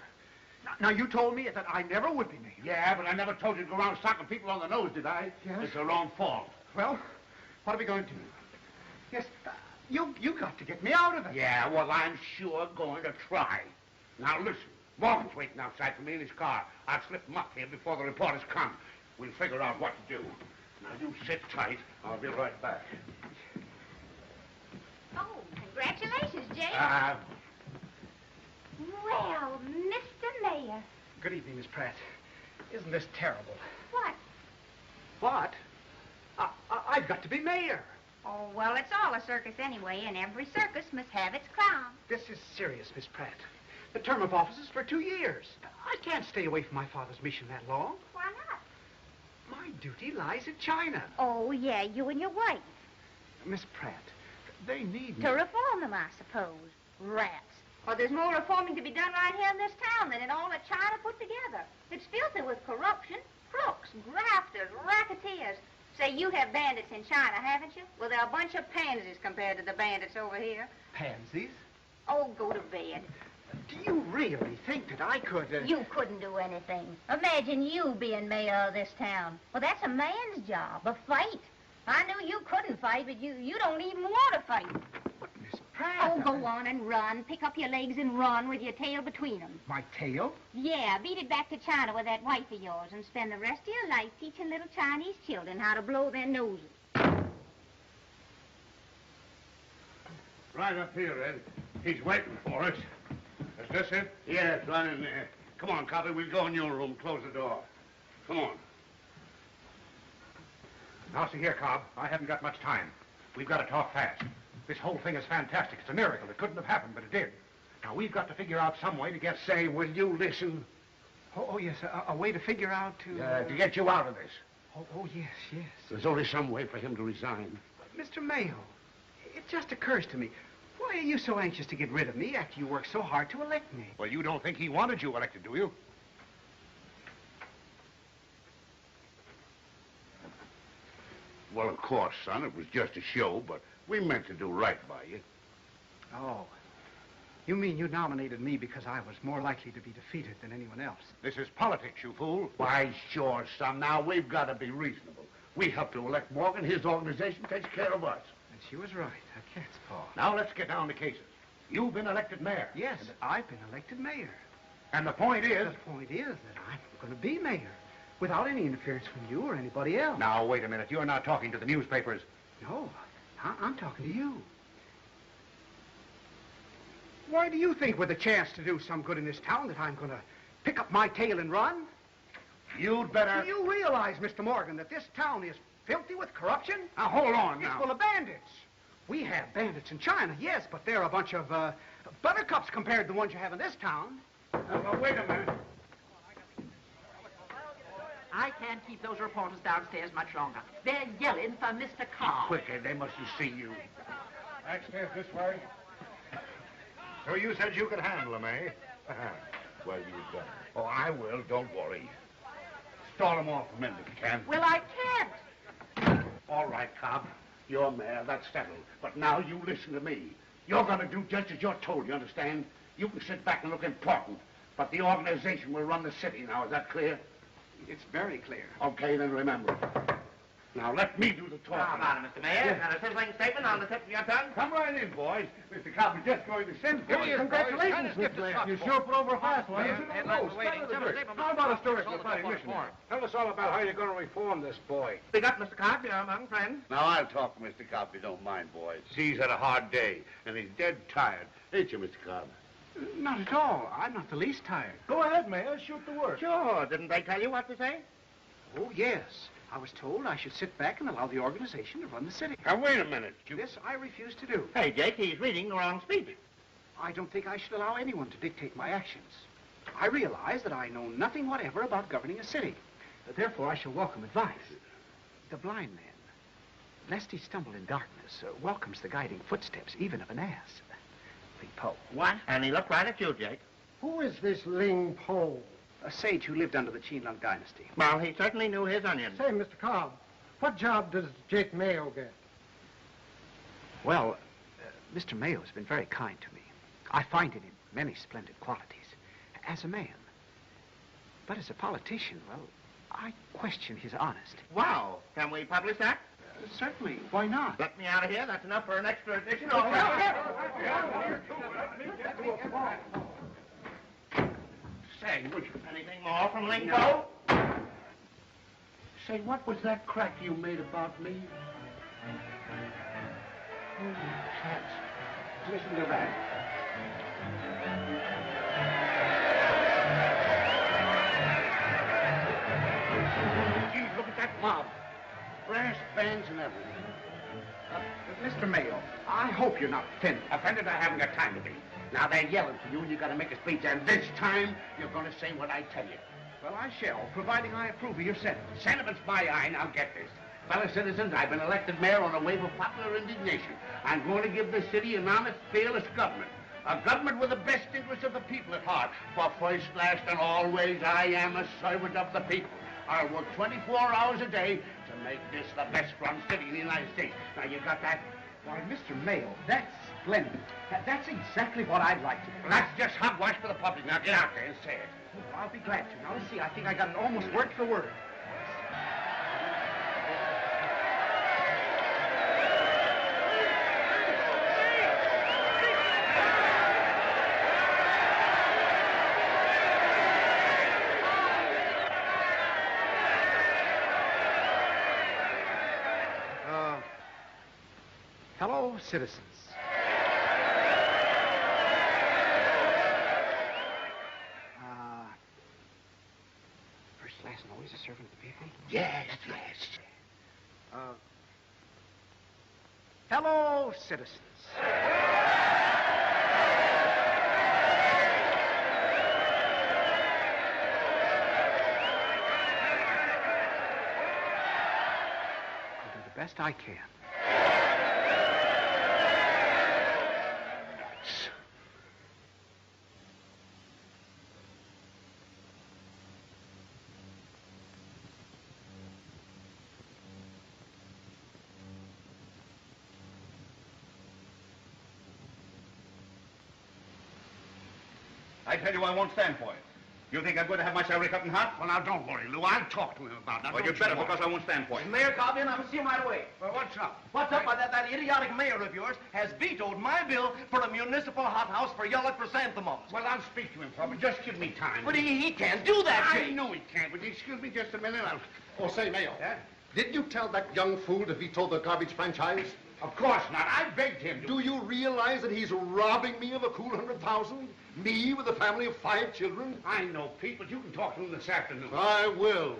Now, you told me that I never would be mayor. Yeah, but I never told you to go around socking people on the nose, did I? Yes. It's their own fault. Well, what are we going to do? Yes, you got to get me out of it. Yeah, well, I'm sure going to try. Now, listen. Morgan's waiting outside for me in his car. I'll slip him up here before the reporters come. We'll figure out what to do. Now, you sit tight. I'll be right back. Oh, congratulations, Jake. Well, Mr. Mayor. Good evening, Miss Pratt. Isn't this terrible? What? What? I've got to be mayor. Oh, well, it's all a circus anyway, and every circus must have its clown. This is serious, Miss Pratt. The term of office is for 2 years. I can't stay away from my father's mission that long. Why not? My duty lies in China. Oh, yeah, you and your wife. Miss Pratt, they need me. To reform them, I suppose. Rats. Well, there's more reforming to be done right here in this town than in all of China put together. It's filthy with corruption, crooks, grafters, racketeers. Say, you have bandits in China, haven't you? Well, they're a bunch of pansies compared to the bandits over here. Pansies? Oh, go to bed. Do you really think that I could... You couldn't do anything. Imagine you being mayor of this town. Well, that's a man's job, a fight. I knew you couldn't fight, but you don't even want to fight. But, Miss Pratt... Oh, go on and run. Pick up your legs and run with your tail between them. My tail? Yeah, beat it back to China with that wife of yours and spend the rest of your life teaching little Chinese children how to blow their noses. Right up here, Ed. He's waiting for us. Is this it? Yes, right in there. Come on, Copy. We'll go in your room. Close the door. Come on. Now, see here, Cobb. I haven't got much time. We've got to talk fast. This whole thing is fantastic. It's a miracle. It couldn't have happened, but it did. Now, we've got to figure out some way to get... Say, will you listen? Oh, yes, a way to figure out to... To get you out of this. Oh, yes, yes. There's only some way for him to resign. Mr. Mayo, it just occurs to me, why are you so anxious to get rid of me after you worked so hard to elect me? Well, you don't think he wanted you elected, do you? Well, of course, son. It was just a show, but we meant to do right by you. Oh. You mean you nominated me because I was more likely to be defeated than anyone else? This is politics, you fool. Why, sure, son. Now, we've got to be reasonable. We helped to elect Morgan. His organization takes care of us. And she was right. A cat's paw. Now, let's get down to cases. You've been elected mayor. Yes, and I've been elected mayor. And the point is... The point is that I'm going to be mayor without any interference from you or anybody else. Now, wait a minute. You're not talking to the newspapers. No, I'm talking to you. Why do you think with a chance to do some good in this town that I'm going to pick up my tail and run? You'd better... Do you realize, Mr. Morgan, that this town is filthy with corruption? Now, hold on now. It's full of bandits. We have bandits in China, yes, but they're a bunch of buttercups compared to the ones you have in this town. Well, wait a minute. I can't keep those reporters downstairs much longer. They're yelling for Mr. Carr. Quicker, they mustn't see you. Backstairs this way. So you said you could handle them, eh? Well, you don't. Oh, I will. Don't worry. Stall them off a minute if you can. Well, I can't. All right, Cobb. You're mayor. That's settled. But now you listen to me. You're going to do just as you're told, you understand? You can sit back and look important, but the organization will run the city now. Is that clear? It's very clear. Okay, then remember it. Now, let me do the talking. How about it, Mr. Mayor? Got a sizzling statement on the tip of your tongue? Come right in, boys. Mr. Cobb is just going to send for you. Congratulations, Mr. Mayor. You sure put over fast, one. How about a story for the fighting missionary? Tell us all about how you're going to reform this boy. We got Mr. Cobb, you're among friends. Now, I'll talk to Mr. Cobb if you don't mind, boys. He's had a hard day, and he's dead tired. Ain't you, Mr. Cobb? Not at all. I'm not the least tired. Go ahead, Mayor. Shoot the word. Sure. Didn't they tell you what to say? Oh, yes. I was told I should sit back and allow the organization to run the city. Now, wait a minute. This I refuse to do. Hey, Jake, he's reading the wrong speech. I don't think I should allow anyone to dictate my actions. I realize that I know nothing whatever about governing a city. Therefore, I shall welcome advice. The blind man, lest he stumble in darkness, welcomes the guiding footsteps even of an ass. Ling Po. What? And he looked right at you, Jake. Who is this Ling Po? A sage who lived under the Qinlong dynasty. Well, he certainly knew his onions. Say, Mr. Cobb, what job does Jake Mayo get? Well, Mr. Mayo has been very kind to me. I find in him many splendid qualities. As a man. But as a politician, well, I question his honesty. Wow. Can we publish that? Certainly. Why not? Let me out of here. That's enough for an extra edition. Say, anything more from Ling Po? Say, what was that crack you made about me? Holy cats. Listen to that. Gee, look at that mob. Brass bands and everything. Mr. Mayo, I hope you're not offended. Offended? I haven't got time to be. Now, they're yelling for you, and you got to make a speech, and this time, you're going to say what I tell you. Well, I shall, providing I approve of your sentence. Sentiments my eye. Now get this. Fellow citizens, I've been elected mayor on a wave of popular indignation. I'm going to give this city an honest, fearless government. A government with the best interests of the people at heart. For first, last, and always, I am a servant of the people. I'll work 24 hours a day to make this the best run city in the United States. Now, you got that? Why, Mr. Mayo, that's splendid. That's exactly what I'd like to do. Well, that's just hogwash for the public. Now, get out there and say it. Well, I'll be glad to. Now, let's see. I think I got it almost word for word. Hello, citizens. First, last, and always a servant of the people? Yes, yes. Hello, citizens. I'll do the best I can. I tell you, I won't stand for it. You think I'm going to have my salary cut in half? Well, now, don't worry, Lou. I'll talk to him about that. Well, you'd better, because I won't stand for it. Mayor Cobb in, I'm going to see him right away. Well, what's up? What's up? That idiotic mayor of yours has vetoed my bill for a municipal hothouse for yellow chrysanthemums. Well, I'll speak to him, but just give me time. But he can't do that, I Jake. know he can't, but excuse me just a minute. Oh, say, Mayo. Yeah? Did you tell that young fool to veto the garbage franchise? Of course not. I begged him to. Do you realize that he's robbing me of a cool 100,000? Me with a family of 5 children? I know, Pete, but you can talk to him this afternoon. I will.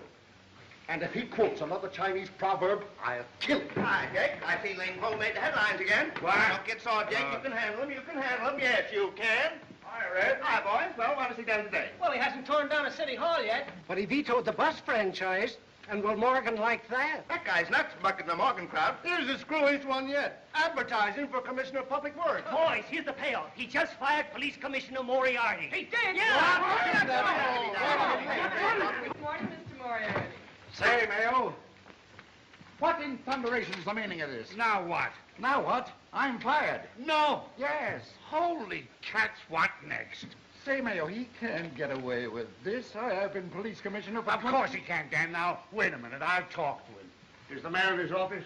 And if he quotes another Chinese proverb, I'll kill him. Hi, Jake. I see Lane Cole made the headlines again. What? Don't get sore, Jake. You can handle them. You can handle them. Yes, you can. Hi, Red. Hi, boys. Well, what has he done today? Well, he hasn't torn down a city hall yet. But he vetoed the bus franchise. And will Morgan like that? That guy's nuts, bucking the Morgan crowd. Here's the screwiest one yet. Advertising for Commissioner of Public Works. Boys, here's the payoff. He just fired Police Commissioner Moriarty. He did? Yeah. Good morning, Mr. Moriarty. Say, Mayo, what in thunderation is the meaning of this? Now what? Now what? I'm fired. No. Yes. Holy cats, what next? Say, Mayo, he can't get away with this. I have been police commissioner for... Of course he can't, Dan. Now, wait a minute. I'll talk to him. Is the mayor in his office?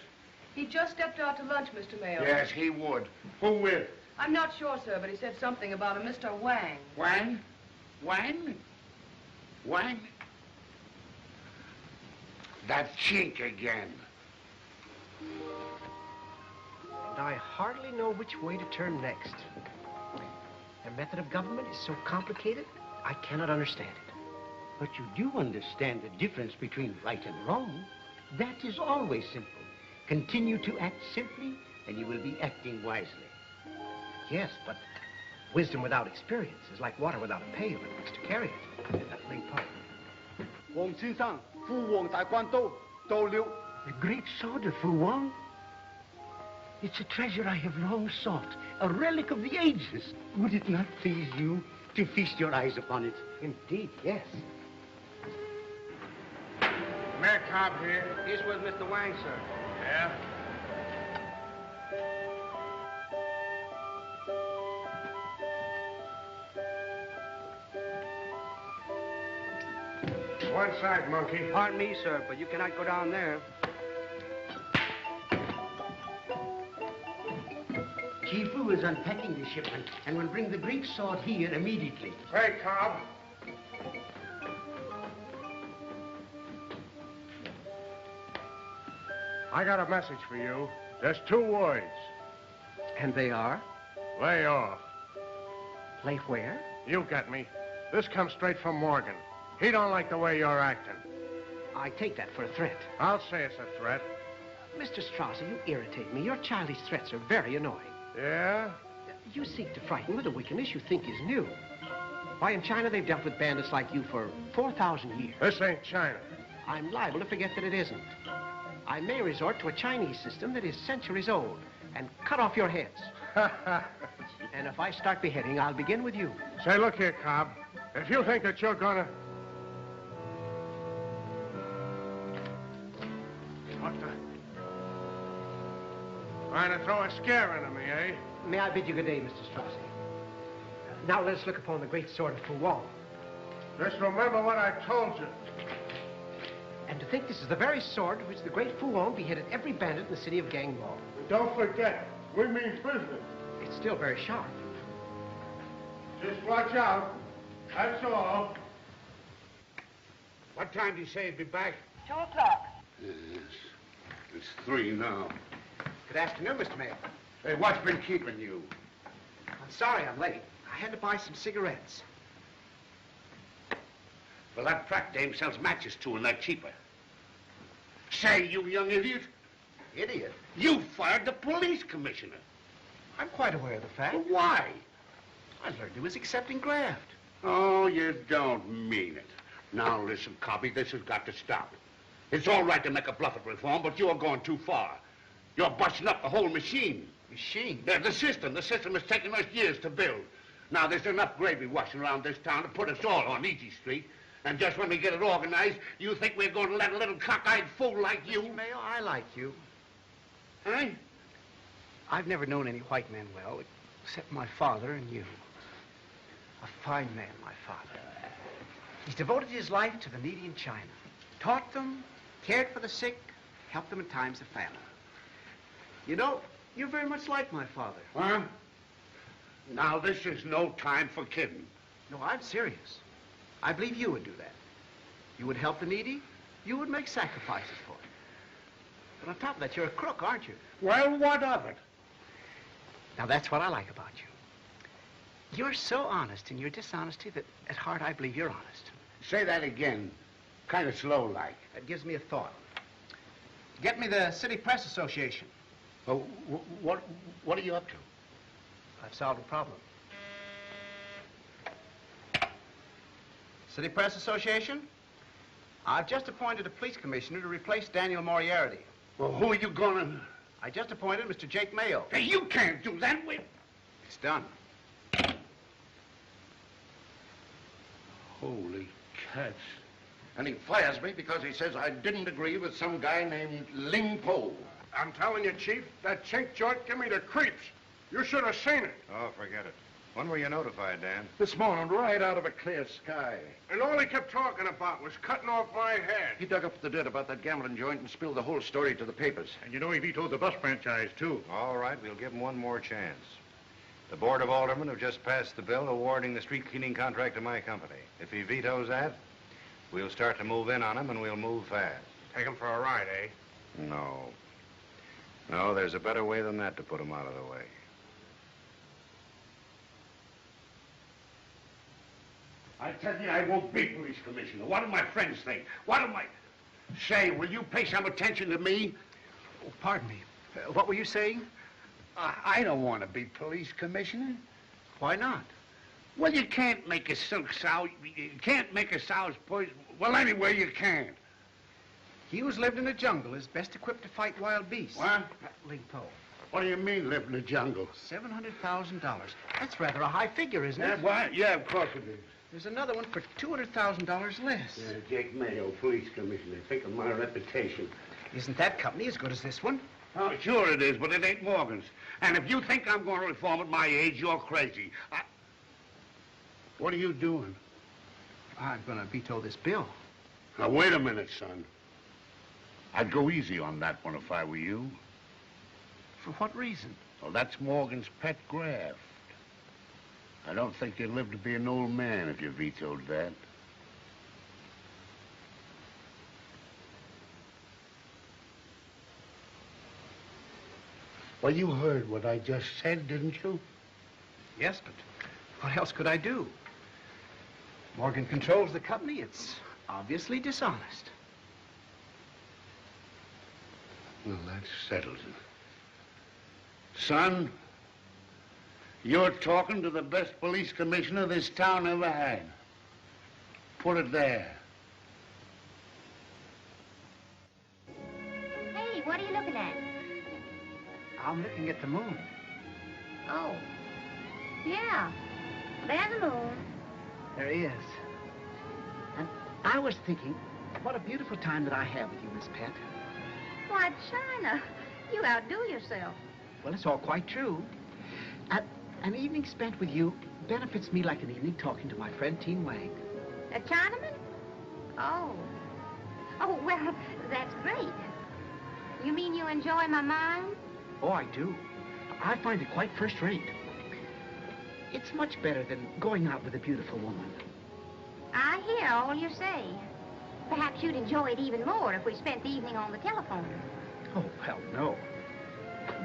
He just stepped out to lunch, Mr. Mayo. Yes, he would. Who with? I'm not sure, sir, but he said something about a Mr. Wang. Wang? Wang? Wang? That chink again. And I hardly know which way to turn next. Their method of government is so complicated, I cannot understand it. But you do understand the difference between right and wrong. That is always simple. Continue to act simply, and you will be acting wisely. Yes, but wisdom without experience is like water without a pail that wants to carry it. That big pipe. The great sword of Fu Wang? It's a treasure I have long sought, a relic of the ages. Would it not please you to feast your eyes upon it? Indeed, yes. Mayor Cobb here. He's with Mr. Wang, sir. Yeah? One side, monkey. Pardon me, sir, but you cannot go down there. Chifu is unpacking the shipment and will bring the great sword here immediately. Hey, Cobb. I got a message for you. There's 2 words. And they are? Lay off. Lay where? You get me. This comes straight from Morgan. He don't like the way you're acting. I take that for a threat. I'll say it's a threat. Mr. Strasser, you irritate me. Your childish threats are very annoying. Yeah? You seek to frighten with a wickedness you think is new. Why, in China, they've dealt with bandits like you for 4,000 years. This ain't China. I'm liable to forget that it isn't. I may resort to a Chinese system that is centuries old and cut off your heads. And if I start beheading, I'll begin with you. Say, look here, Cobb. If you think that you're gonna... What the... Trying to throw a scare into me, eh? May I bid you good day, Mr. Strauss? Now let us look upon the great sword of Fu Wong. Just remember what I told you. And to think this is the very sword with which the great Fu Wong beheaded every bandit in the city of Ganglong. Don't forget, we mean business. It's still very sharp. Just watch out. That's all. What time do you say you'd be back? 2 o'clock. Yes. It's 3 now. Good afternoon, Mr. Mayor. Hey, what's been keeping you? I'm sorry I'm late. I had to buy some cigarettes. Well, that Pratt dame sells matches too, and they're cheaper. Say, you young idiot. Idiot? You fired the police commissioner. I'm quite aware of the fact. Well, why? I learned he was accepting graft. Oh, you don't mean it. Now, listen, Cobby, this has got to stop. It's all right to make a bluff at reform, but you're going too far. You're busting up the whole machine. Machine? Yeah, the system. The system has taken us years to build. Now, there's enough gravy washing around this town to put us all on Easy Street. And just when we get it organized, you think we're going to let a little cockeyed fool like you? Mr. Mayo, I like you. Huh? I've never known any white men well, except my father and you. A fine man, my father. He's devoted his life to the needy in China. Taught them, cared for the sick, helped them in times of famine. You know, you're very much like my father. Huh? Now, this is no time for kidding. No, I'm serious. I believe you would do that. You would help the needy. You would make sacrifices for it. But on top of that, you're a crook, aren't you? Well, what of it? Now, that's what I like about you. You're so honest in your dishonesty that at heart I believe you're honest. Say that again. Kind of slow like. That gives me a thought. Get me the City Press Association. Oh, what are you up to? I've solved a problem. City Press Association? I've just appointed a police commissioner to replace Daniel Moriarty. Well, who are you gonna... I just appointed Mr. Jake Mayo. Hey, you can't do that. It's done. Holy cats. And he fires me because he says I didn't agree with some guy named Ling Po. I'm telling you, Chief, that chink joint give me the creeps. You should have seen it. Oh, forget it. When were you notified, Dan? This morning, right out of a clear sky. And all he kept talking about was cutting off my head. He dug up the dirt about that gambling joint and spilled the whole story to the papers. And you know he vetoed the bus franchise, too. All right, we'll give him one more chance. The Board of Aldermen have just passed the bill awarding the street cleaning contract to my company. If he vetoes that, we'll start to move in on him, and we'll move fast. Take him for a ride, eh? No. No, there's a better way than that to put him out of the way. I tell you, I won't be police commissioner. What do my friends think? What do my... Say, will you pay some attention to me? Oh, pardon me. What were you saying? I don't want to be police commissioner. Why not? Well, you can't make a silk sow. You can't make a sow's poison. Well, anyway, you can't. He who's lived in the jungle is best equipped to fight wild beasts. What? Ling Po. What do you mean, live in the jungle? $700,000. That's rather a high figure, isn't it? What? Yeah, of course it is. There's another one for $200,000 less. Yeah, Jake Mayo, police commissioner. Think of my reputation. Isn't that company as good as this one? Oh, sure it is, but it ain't Morgan's. And if you think I'm going to reform at my age, you're crazy. What are you doing? I'm going to veto this bill. Now, wait a minute, son. I'd go easy on that one if I were you. For what reason? Well, that's Morgan's pet graft. I don't think you'd live to be an old man if you vetoed that. Well, you heard what I just said, didn't you? Yes, but what else could I do? Morgan controls the company. It's obviously dishonest. Well, that settles it. Son, You're talking to the best police commissioner this town ever had. Put it there. Hey, what are you looking at? I'm looking at the moon. Oh. Yeah. There's the moon. There is. And I was thinking, what a beautiful time that I have with you, Miss Pet. Why, China, you outdo yourself. Well, it's all quite true. An evening spent with you benefits me like an evening talking to my friend Teen Wang. A Chinaman? Oh. Oh, well, that's great. You mean you enjoy my mind? Oh, I do. I find it quite first rate. It's much better than going out with a beautiful woman. I hear all you say. Perhaps you'd enjoy it even more if we spent the evening on the telephone. Oh, well, no.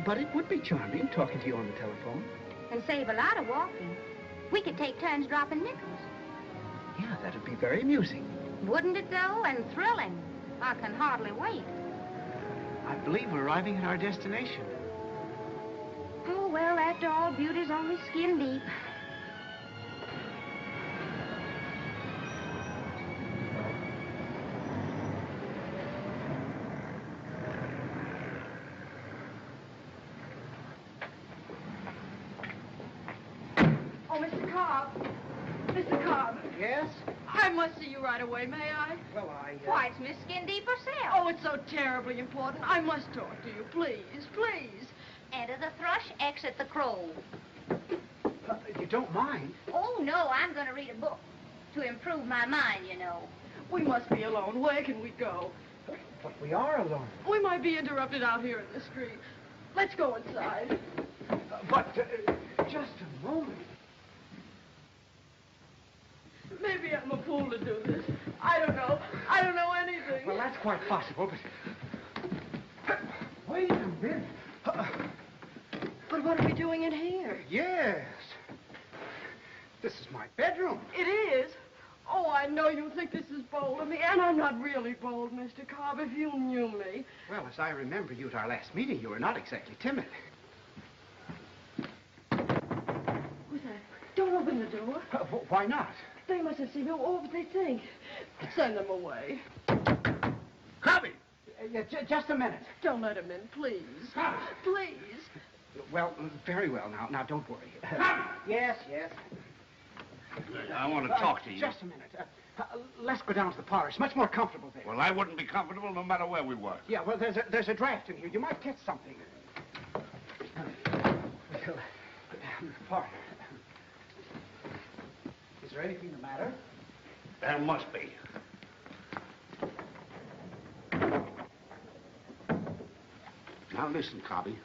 But it would be charming talking to you on the telephone. And save a lot of walking. We could take turns dropping nickels. Yeah, that'd be very amusing. Wouldn't it, though? And thrilling. I can hardly wait. I believe we're arriving at our destination. Oh, well, after all, beauty's only skin deep. Oh, Mr. Cobb. Mr. Cobb. Yes? I must see you right away, may I? Well, Why, it's Miss Skin Deep herself. Oh, it's so terribly important. I must talk to you, please, please. Enter the thrush, exit the crow. You don't mind? Oh, no, I'm going to read a book. To improve my mind, you know. We must be alone. Where can we go? But we are alone. We might be interrupted out here in the street. Let's go inside. But just a moment. Maybe I'm a fool to do this. I don't know. I don't know anything. Well, that's quite possible, but... Wait a minute. But what are we doing in here? Yes. This is my bedroom. It is? Oh, I know you think this is bold of me, and I'm not really bold, Mr. Cobb, if you knew me. Well, as I remember you at our last meeting, you were not exactly timid. Who's that? Don't open the door. Why not? They mustn't see me. Oh, but they think. Send them away. Cubby! Just a minute. Don't let him in, please. Please. Well, very well. Now, don't worry. Yes. I want to talk to you. Just a minute. Let's go down to the parlor. It's much more comfortable there. Well, I wouldn't be comfortable no matter where we were. Yeah, well, there's a draft in here. You might catch something. Pardon. Is there anything the matter? There must be. Now listen, Cobby.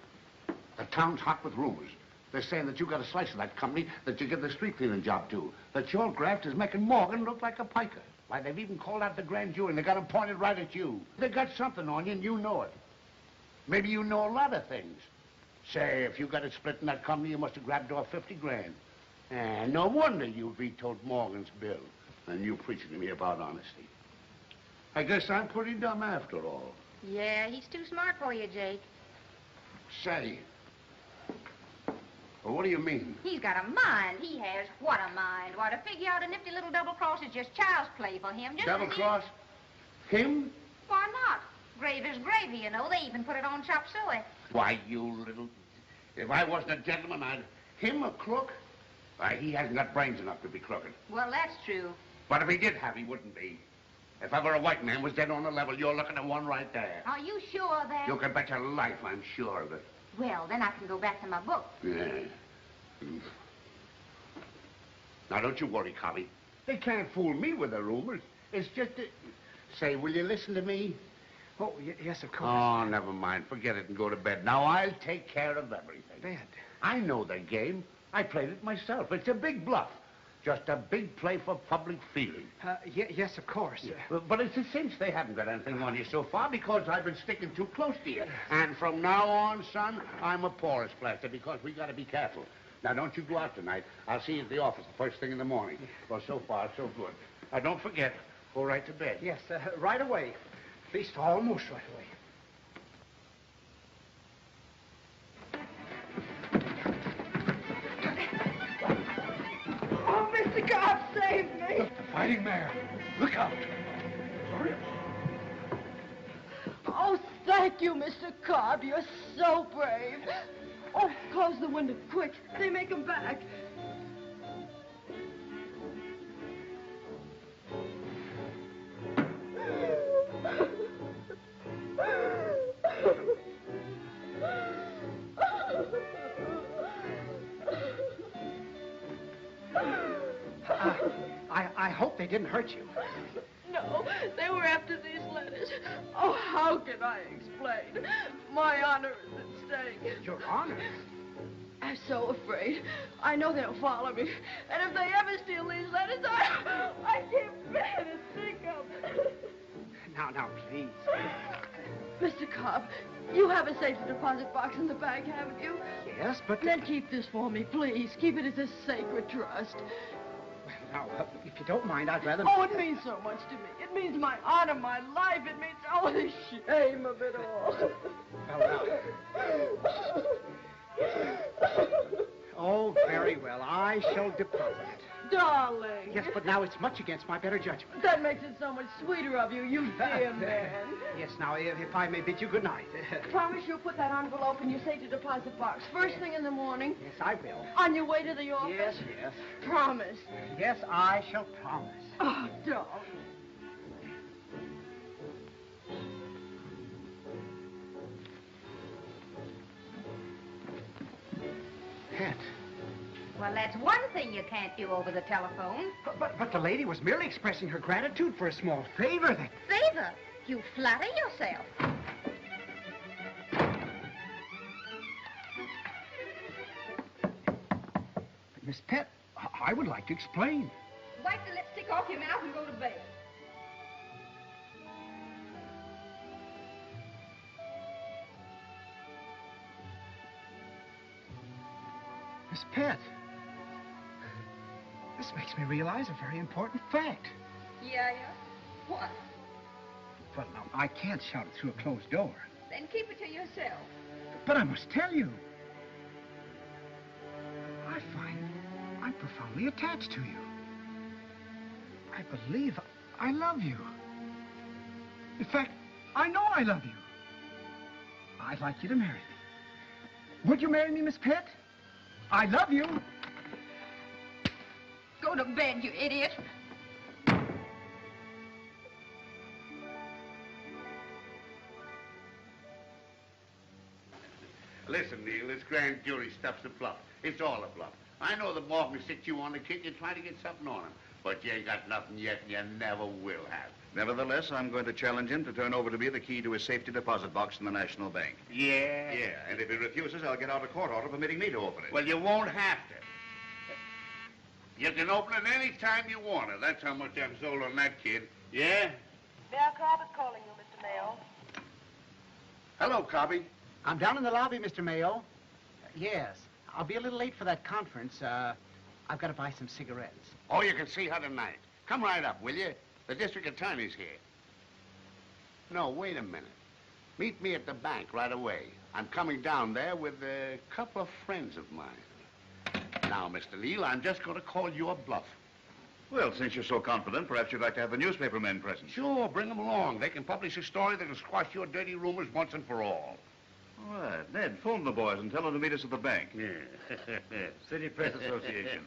The town's hot with rumors. They're saying that you got a slice of that company that you give the street cleaning job to. That your graft is making Morgan look like a piker. Why, they've even called out the grand jury and they got him pointed right at you. They got something on you and you know it. Maybe you know a lot of things. Say, if you got it split in that company, you must have grabbed off 50 grand. And no wonder you vetoed Morgan's bill. And you preaching to me about honesty. I guess I'm pretty dumb after all. Yeah, he's too smart for you, Jake. Say, well, what do you mean? He's got a mind. He has. What a mind. Why, to figure out a nifty little double cross is just child's play for him. Just Double cross? Him? Why not? Gravy's gravy, you know. They even put it on chop suey. Why, you little... If I wasn't a gentleman, I'd... Him a crook? Why, he hasn't got brains enough to be crooked. Well, that's true. But if he did have, he wouldn't be. If ever a white man was dead on the level, you're looking at one right there. Are you sure that... You can bet your life I'm sure of it. Well, then I can go back to my book. Yeah. Now, don't you worry, Cobby. They can't fool me with the rumors. It's just a... Say, will you listen to me? Oh, yes, of course. Oh, never mind. Forget it and go to bed. Now, I'll take care of everything. Bed? I know the game. I played it myself. It's a big bluff. Just a big play for public feeling. Yes, of course. But it's a cinch they haven't got anything on you so far because I've been sticking too close to you. And from now on, son, I'm a porous plaster because we got to be careful. Now, don't you go out tonight. I'll see you at the office the first thing in the morning. Well, so far, so good. Now, don't forget, go right to bed. Yes, right away. At least almost right away. Mr. Cobb, save me. The fighting mare. Look out. Hurry up. Oh, thank you, Mr. Cobb. You're so brave. Oh, close the window, quick. They may come back. I hope they didn't hurt you. No, they were after these letters. Oh, how can I explain? My honor is at stake. Your honor? I'm so afraid. I know they'll follow me. And if they ever steal these letters, I can't bear to think of it. Now, please. Mr. Cobb, you have a safety deposit box in the bank, haven't you? Yes, but... Then keep this for me, please. Keep it as a sacred trust. Now, if you don't mind, I'd rather... Oh, it means so much to me. It means my honor, my life. It means, oh, the shame of it all. Well, oh, very well. I shall deposit it. Darling. Yes, but now it's much against my better judgment. That makes it so much sweeter of you, you dear man. Yes, now, if I may bid you good night. Promise you'll put that envelope in your safety deposit box first thing in the morning. Yes, I will. On your way to the office? Yes. Promise. Yes, I shall promise. Oh, darling. Pet. Well, that's one thing you can't do over the telephone. But the lady was merely expressing her gratitude for a small favor that... Favor? You flatter yourself. But Miss Pet, I would like to explain. Wipe the lipstick off your mouth and go to bed. Miss Pet, this makes me realize a very important fact. Yeah? What? Well, now, I can't shout it through a closed door. Then keep it to yourself. But I must tell you. I find I'm profoundly attached to you. I believe I love you. In fact, I know I love you. I'd like you to marry me. Would you marry me, Miss Pet? I love you. Go to bed, you idiot. Listen, Neil, this grand jury stuff's a bluff. It's all a bluff. I know that Morgan set you on the kid. You're trying to get something on him. But you ain't got nothing yet, and you never will have. Nevertheless, I'm going to challenge him to turn over to me the key to his safety deposit box in the National Bank. Yeah? Yeah, and if he refuses, I'll get out a court order permitting me to open it. Well, you won't have to. You can open it any time you want to. That's how much I'm sold on that kid. Yeah? Mayor Cobb is calling you, Mr. Mayo. Hello, Cobby. I'm down in the lobby, Mr. Mayo. Yes. I'll be a little late for that conference. I've got to buy some cigarettes. Oh, you can see her tonight. Come right up, will you? The district attorney's here. No, wait a minute. Meet me at the bank right away. I'm coming down there with a couple of friends of mine. Now, Mr. Neal, I'm just going to call you a bluff. Well, since you're so confident, perhaps you'd like to have the newspapermen present. Sure, bring them along. They can publish a story that'll squash your dirty rumors once and for all. All right. Ned, phone the boys and tell them to meet us at the bank. Yeah. City Press Association.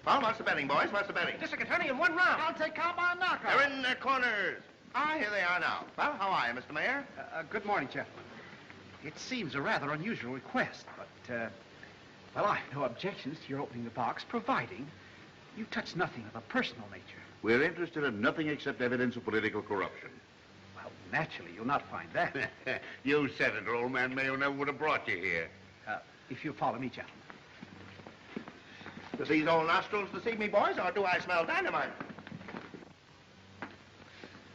Well, what's the betting, boys? What's the betting? District Attorney in one round. I'll take combine knockout. They're in their corners. Ah, here they are now. Well, how are you, Mr. Mayor? Good morning, gentlemen. It seems a rather unusual request, but, well, I have no objections to your opening the box, providing you touch nothing of a personal nature. We're interested in nothing except evidence of political corruption. Well, naturally, you'll not find that. You said it, or old man Mayo never would have brought you here. If you'll follow me, gentlemen. Do these old nostrils deceive me, boys, or do I smell dynamite?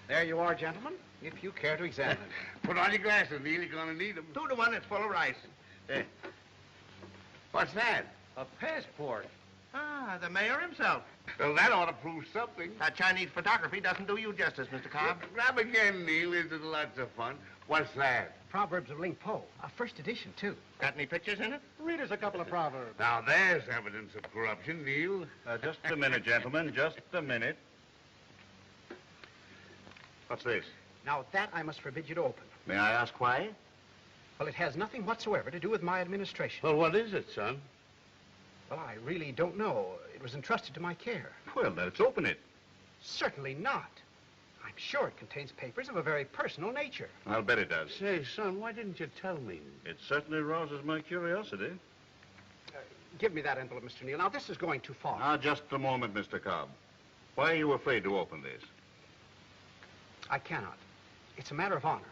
There you are, gentlemen, if you care to examine it. Put on your glasses, Neil. You're going to need them. 2 to 1, it's full of rice. What's that? A passport. Ah, the mayor himself. Well, that ought to prove something. That Chinese photography doesn't do you justice, Mr. Cobb. Grab again, Neil. Isn't lots of fun? What's that? Proverbs of Ling Po, a first edition, too. Got any pictures in it? Read us a couple of proverbs. Now, there's evidence of corruption, Neil. Just a minute, gentlemen, just a minute. What's this? Now, that I must forbid you to open. May I ask why? Well, it has nothing whatsoever to do with my administration. Well, what is it, son? Well, I really don't know. It was entrusted to my care. Well, let's open it. Certainly not. I'm sure it contains papers of a very personal nature. I'll bet it does. Say, son, why didn't you tell me? It certainly rouses my curiosity. Give me that envelope, Mr. Neal. Now, this is going too far. Now, just a moment, Mr. Cobb. Why are you afraid to open this? I cannot. It's a matter of honor.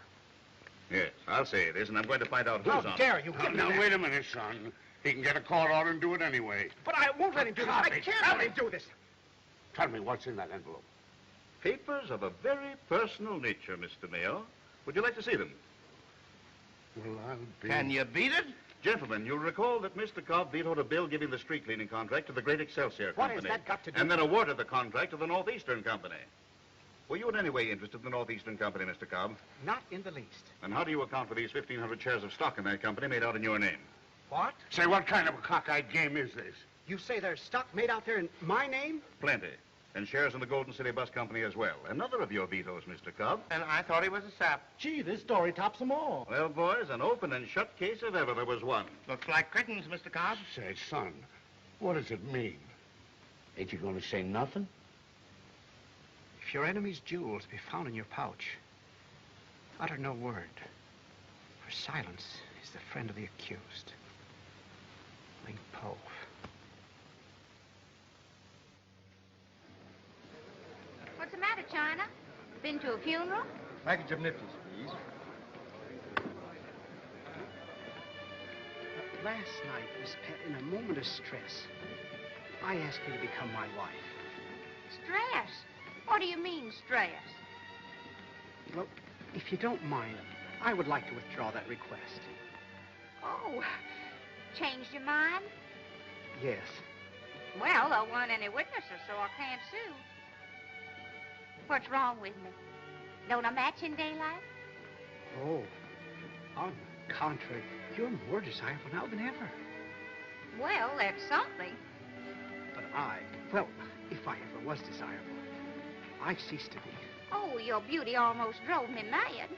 Yes, I'll say it is, and I'm going to find out who's on it. How dare you? Give me Now, that. wait a minute, son. He can get a court order and do it anyway. But I won't let him do this. I can't let him do this. Tell me what's in that envelope. Papers of a very personal nature, Mr. Mayo. Would you like to see them? Well, I'll be... Can you beat it? Gentlemen, you'll recall that Mr. Cobb vetoed a bill giving the street cleaning contract to the Great Excelsior What Company. has that got to do And then awarded the contract to the Northeastern Company. Were you in any way interested in the Northeastern Company, Mr. Cobb? Not in the least. And how do you account for these 1,500 shares of stock in that company made out in your name? What? Say, what kind of a cockeyed game is this? You say there's stock made out there in my name? Plenty. And shares in the Golden City Bus Company as well. Another of your vetoes, Mr. Cobb. And I thought he was a sap. Gee, this story tops them all. Well, boys, an open and shut case if ever there was one. Looks like curtains, Mr. Cobb. Say, son, what does it mean? Ain't you going to say nothing? If your enemy's jewels be found in your pouch, utter no word, for silence is the friend of the accused. Ling Po. What's the matter, China? Been to a funeral? Package of nifties, please. Last night, Miss Pet, in a moment of stress, I asked you to become my wife. Stress? What do you mean, stress? Well, if you don't mind, I would like to withdraw that request. Oh, changed your mind? Yes. Well, there weren't any witnesses, so I can't sue. What's wrong with me? Don't I match in daylight? Oh, on the contrary, you're more desirable now than ever. Well, that's something. But well, if I ever was desirable, I've ceased to be. Oh, your beauty almost drove me mad.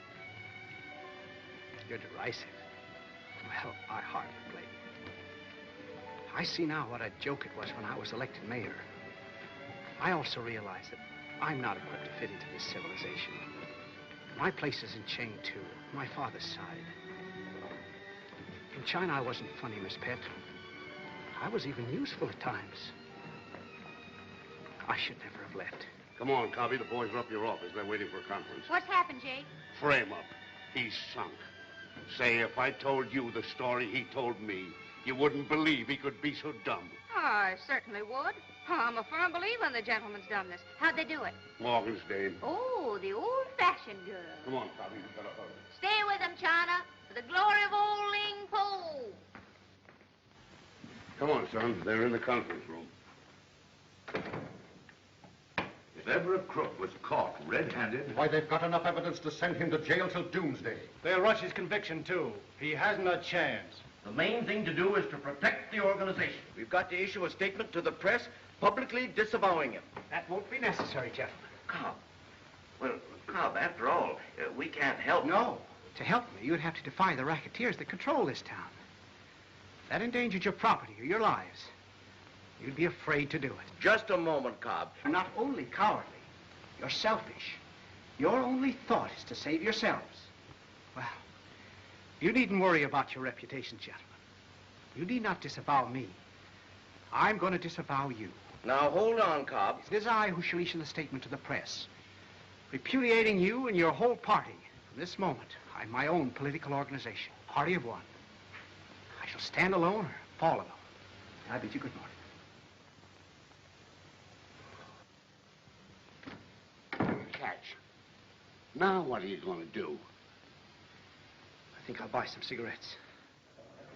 You're derisive. Well, I hardly blame you. I see now what a joke it was when I was elected mayor. I also realize that I'm not equipped to fit into this civilization. My place is in chain two, my father's side. In China, I wasn't funny, Miss Pet. I was even useful at times. I should never have left. Come on, Cobby. The boys are up your office. They're waiting for a conference. What's happened, Jake? Frame up. He's sunk. Say, if I told you the story he told me, you wouldn't believe he could be so dumb. Oh, I certainly would. I'm a firm believer in the gentleman's dumbness. How'd they do it? Morgan's Day. Oh, the old-fashioned girl. Come on, Cobby. We've got to hurry. Stay with them, China, for the glory of old Ling Po. Come on, son. They're in the conference room. If ever a crook was caught red-handed... Why, they've got enough evidence to send him to jail till doomsday. They'll rush his conviction, too. He hasn't a chance. The main thing to do is to protect the organization. We've got to issue a statement to the press publicly disavowing him. That won't be necessary, gentlemen. Cobb. Well, Cobb, after all, we can't help. No. To help me, you'd have to defy the racketeers that control this town. That endangered your property or your lives. You'd be afraid to do it. Just a moment, Cobb. You're not only cowardly, you're selfish. Your only thought is to save yourselves. Well, you needn't worry about your reputation, gentlemen. You need not disavow me. I'm going to disavow you. Now, hold on, Cobb. It is I who shall issue the statement to the press, repudiating you and your whole party. From this moment, I'm my own political organization, party of one. I shall stand alone or fall alone. I bid you good morning. Catch. Now what are you going to do? I think I'll buy some cigarettes.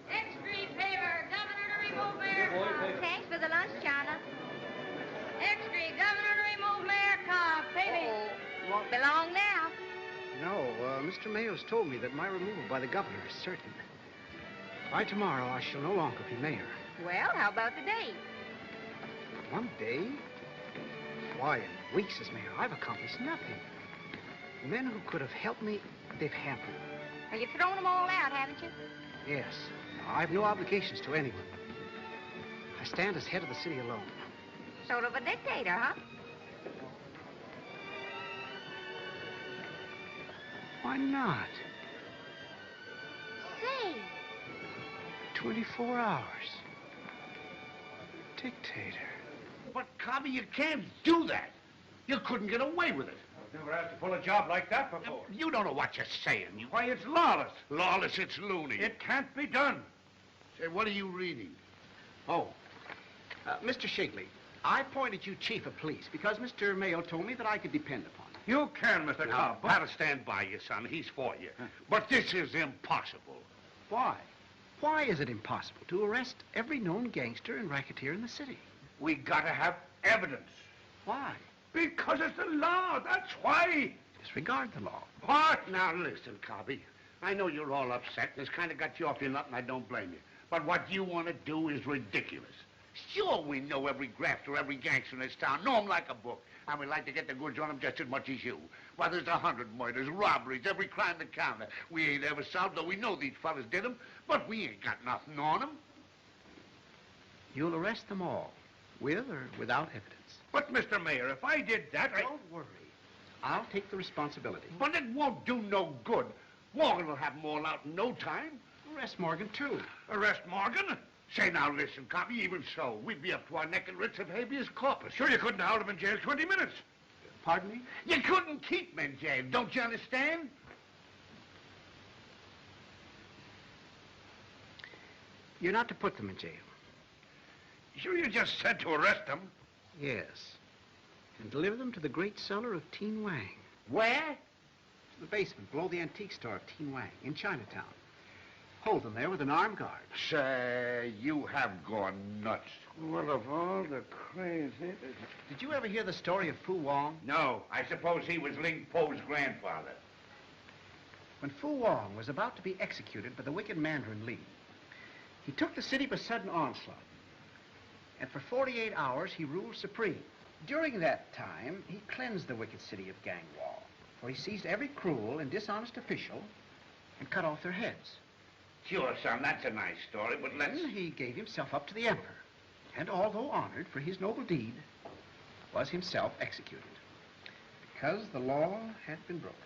Next street paper, Governor to remove mayor. Thanks for the lunch, China. Won't be long now. No, Mr. Mayo's told me that my removal by the governor is certain. By tomorrow, I shall no longer be mayor. Well, how about the date? 1 day? Why, in weeks as mayor, I've accomplished nothing. The men who could have helped me, they've hampered me. Well, you've thrown them all out, haven't you? Yes. I've no obligations to anyone. I stand as head of the city alone. Sort of a dictator, huh? Why not? Say, 24 hours. Dictator. But, Cobby, you can't do that. You couldn't get away with it. I've never had to pull a job like that before. You don't know what you're saying. Why, it's lawless. Lawless, it's loony. It can't be done. Say, what are you reading? Oh, Mr. Shigley, I appointed you chief of police because Mr. Mayo told me that I could depend upon you. You can, Mr. Now, Cobb. I'll stand by you, son. He's for you. But this is impossible. Why? Why is it impossible to arrest every known gangster and racketeer in the city? We gotta have evidence. Why? Because it's the law, that's why. Disregard the law. What? Now, listen, Cobby. I know you're all upset, and it's kind of got you off your nut, and I don't blame you. But what you want to do is ridiculous. Sure, we know every grafter, every gangster in this town, know them like a book. And we like to get the goods on them just as much as you. Why, there's 100 murders, robberies, every crime to count. We ain't ever solved, though we know these fellas did them, but we ain't got nothing on them. You'll arrest them all, with or without evidence. But, Mr. Mayor, if I did that, Don't worry. I'll take the responsibility. But it won't do no good. Morgan will have them all out in no time. Arrest Morgan, too. Arrest Morgan? Say, now, listen, Cobby, even so, we'd be up to our neck in writs of habeas corpus. Sure, you couldn't hold him in jail 20 minutes. Pardon me? You couldn't keep him in jail, don't you understand? You're not to put them in jail. Sure, you just said to arrest them. Yes. And deliver them to the great cellar of Teen Wang. Where? The basement below the antique store of Teen Wang in Chinatown. Hold them there with an armed guard. Say, you have gone nuts. What of all the crazy... Did you ever hear the story of Fu Wong? No, I suppose he was Ling Po's grandfather. When Fu Wong was about to be executed by the wicked Mandarin Li, he took the city by sudden onslaught. And for 48 hours, he ruled supreme. During that time, he cleansed the wicked city of Gangwall, for he seized every cruel and dishonest official and cut off their heads. Sure, son, that's a nice story, but let's... Then he gave himself up to the emperor, and although honored for his noble deed, was himself executed, because the law had been broken.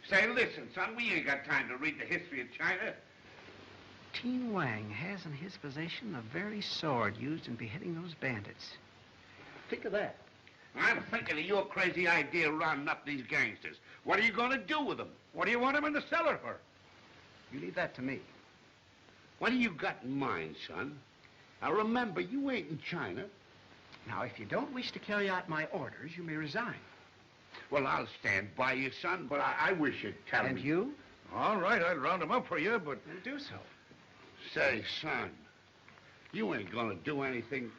Say, listen, son, we ain't got time to read the history of China. Teen Wang has in his possession the very sword used in beheading those bandits. Think of that. I'm thinking of your crazy idea of rounding up these gangsters. What are you going to do with them? What do you want him in the cellar for? You leave that to me. What do you got in mind, son? Now, remember, you ain't in China. Now, if you don't wish to carry out my orders, you may resign. Well, I'll stand by you, son, but I wish you'd tell me. And you? All right, I'll round him up for you, but... Then do so. Say, son, you ain't gonna do anything.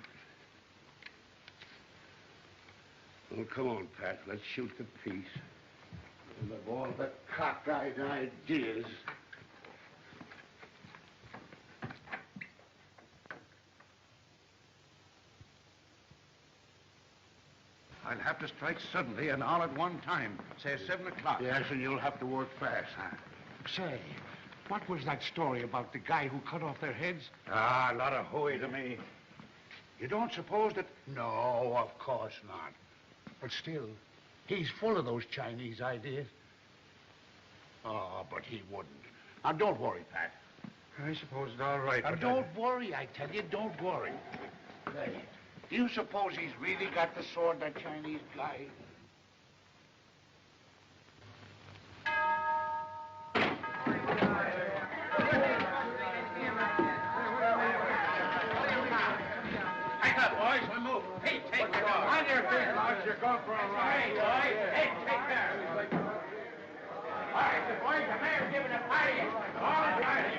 Well, come on, Pat, let's shoot the piece. And of all the cockeyed ideas... I'll have to strike suddenly and all at one time. Say 7 o'clock. Yes, and you'll have to work fast. Say, what was that story about the guy who cut off their heads? Ah, a lot of hooey to me. You don't suppose that... No, of course not. But still, he's full of those Chinese ideas. Oh, but he wouldn't. Now, don't worry, Pat. I suppose it's all right. Now, but don't worry, I tell you, don't worry. Say, do you suppose he's really got the sword, that Chinese guy? Take up, boys. We move. Hey, take care. On your feet, boys. You're going for a ride. Hey, boys. Hey, take care. All right, the boys, the mayor's giving a party. All right.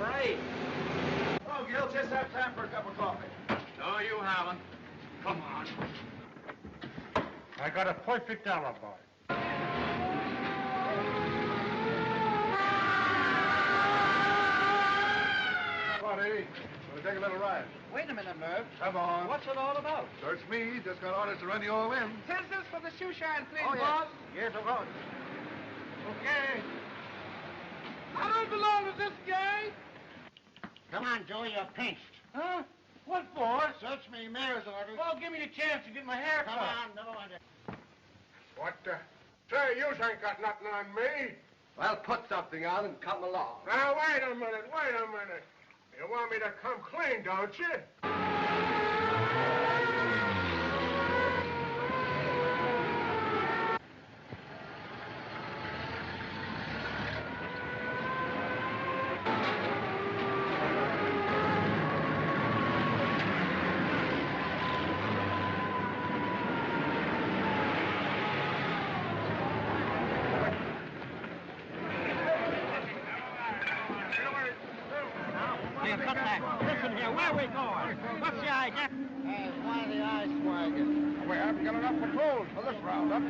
great. Oh, Gil, just have time for a cup of coffee. No, you haven't. Come on. I got a perfect alibi. Buddy, we'll take a little ride. Wait a minute, Merv. Come on. What's it all about? Search me. Just got orders to run you all in. Says this for the shoe shine, please, Oh, yes. boss. Yes, of course. Okay. I don't belong to this gang. Come on, Joe, you're pinched. Huh? What for? Search me, mayor's orders. Well, give me a chance to get my hair cut. Come on, never mind it. What the? Say, you ain't got nothing on me. Well, put something on and come along. Now, wait a minute. You want me to come clean, don't you? Hey, cut back. Listen here, where are we going? What's the idea? Hey, why the ice wagon? We haven't got enough patrols for this roundup.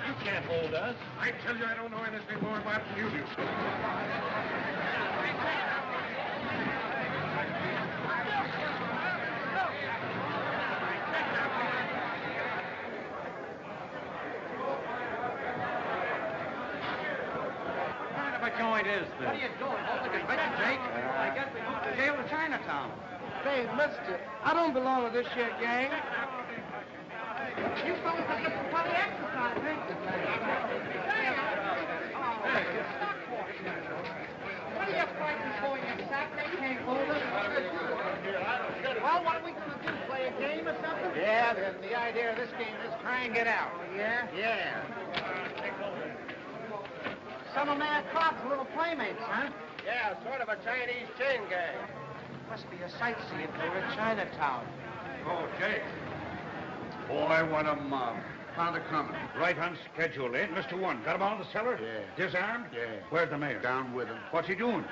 You can't hold us. I tell you, I don't know anything more about it than you do. Joint is this? What are you doing? Holding a convention, Jake? I guess we moved the jail to Chinatown. Say, mister, I don't belong to this shit gang. You fellas are getting plenty exercise, ain't you? What are you fighting for, you sack? They can't hold us. Well, what are we going to do? Play a game or something? Yeah, the idea of this game is try and get out. Oh, yeah? Yeah. Some of Mad Crop's little playmates, huh? Yeah, sort of a Chinese chain gang. Must be a sightseeing tour at Chinatown. Oh, Jake. Boy, what a mob. How's it coming? Right on schedule, eh? Mr. One, got him out of the cellar? Yeah. Disarmed? Yeah. Where's the mayor? Down with him. What's he doing?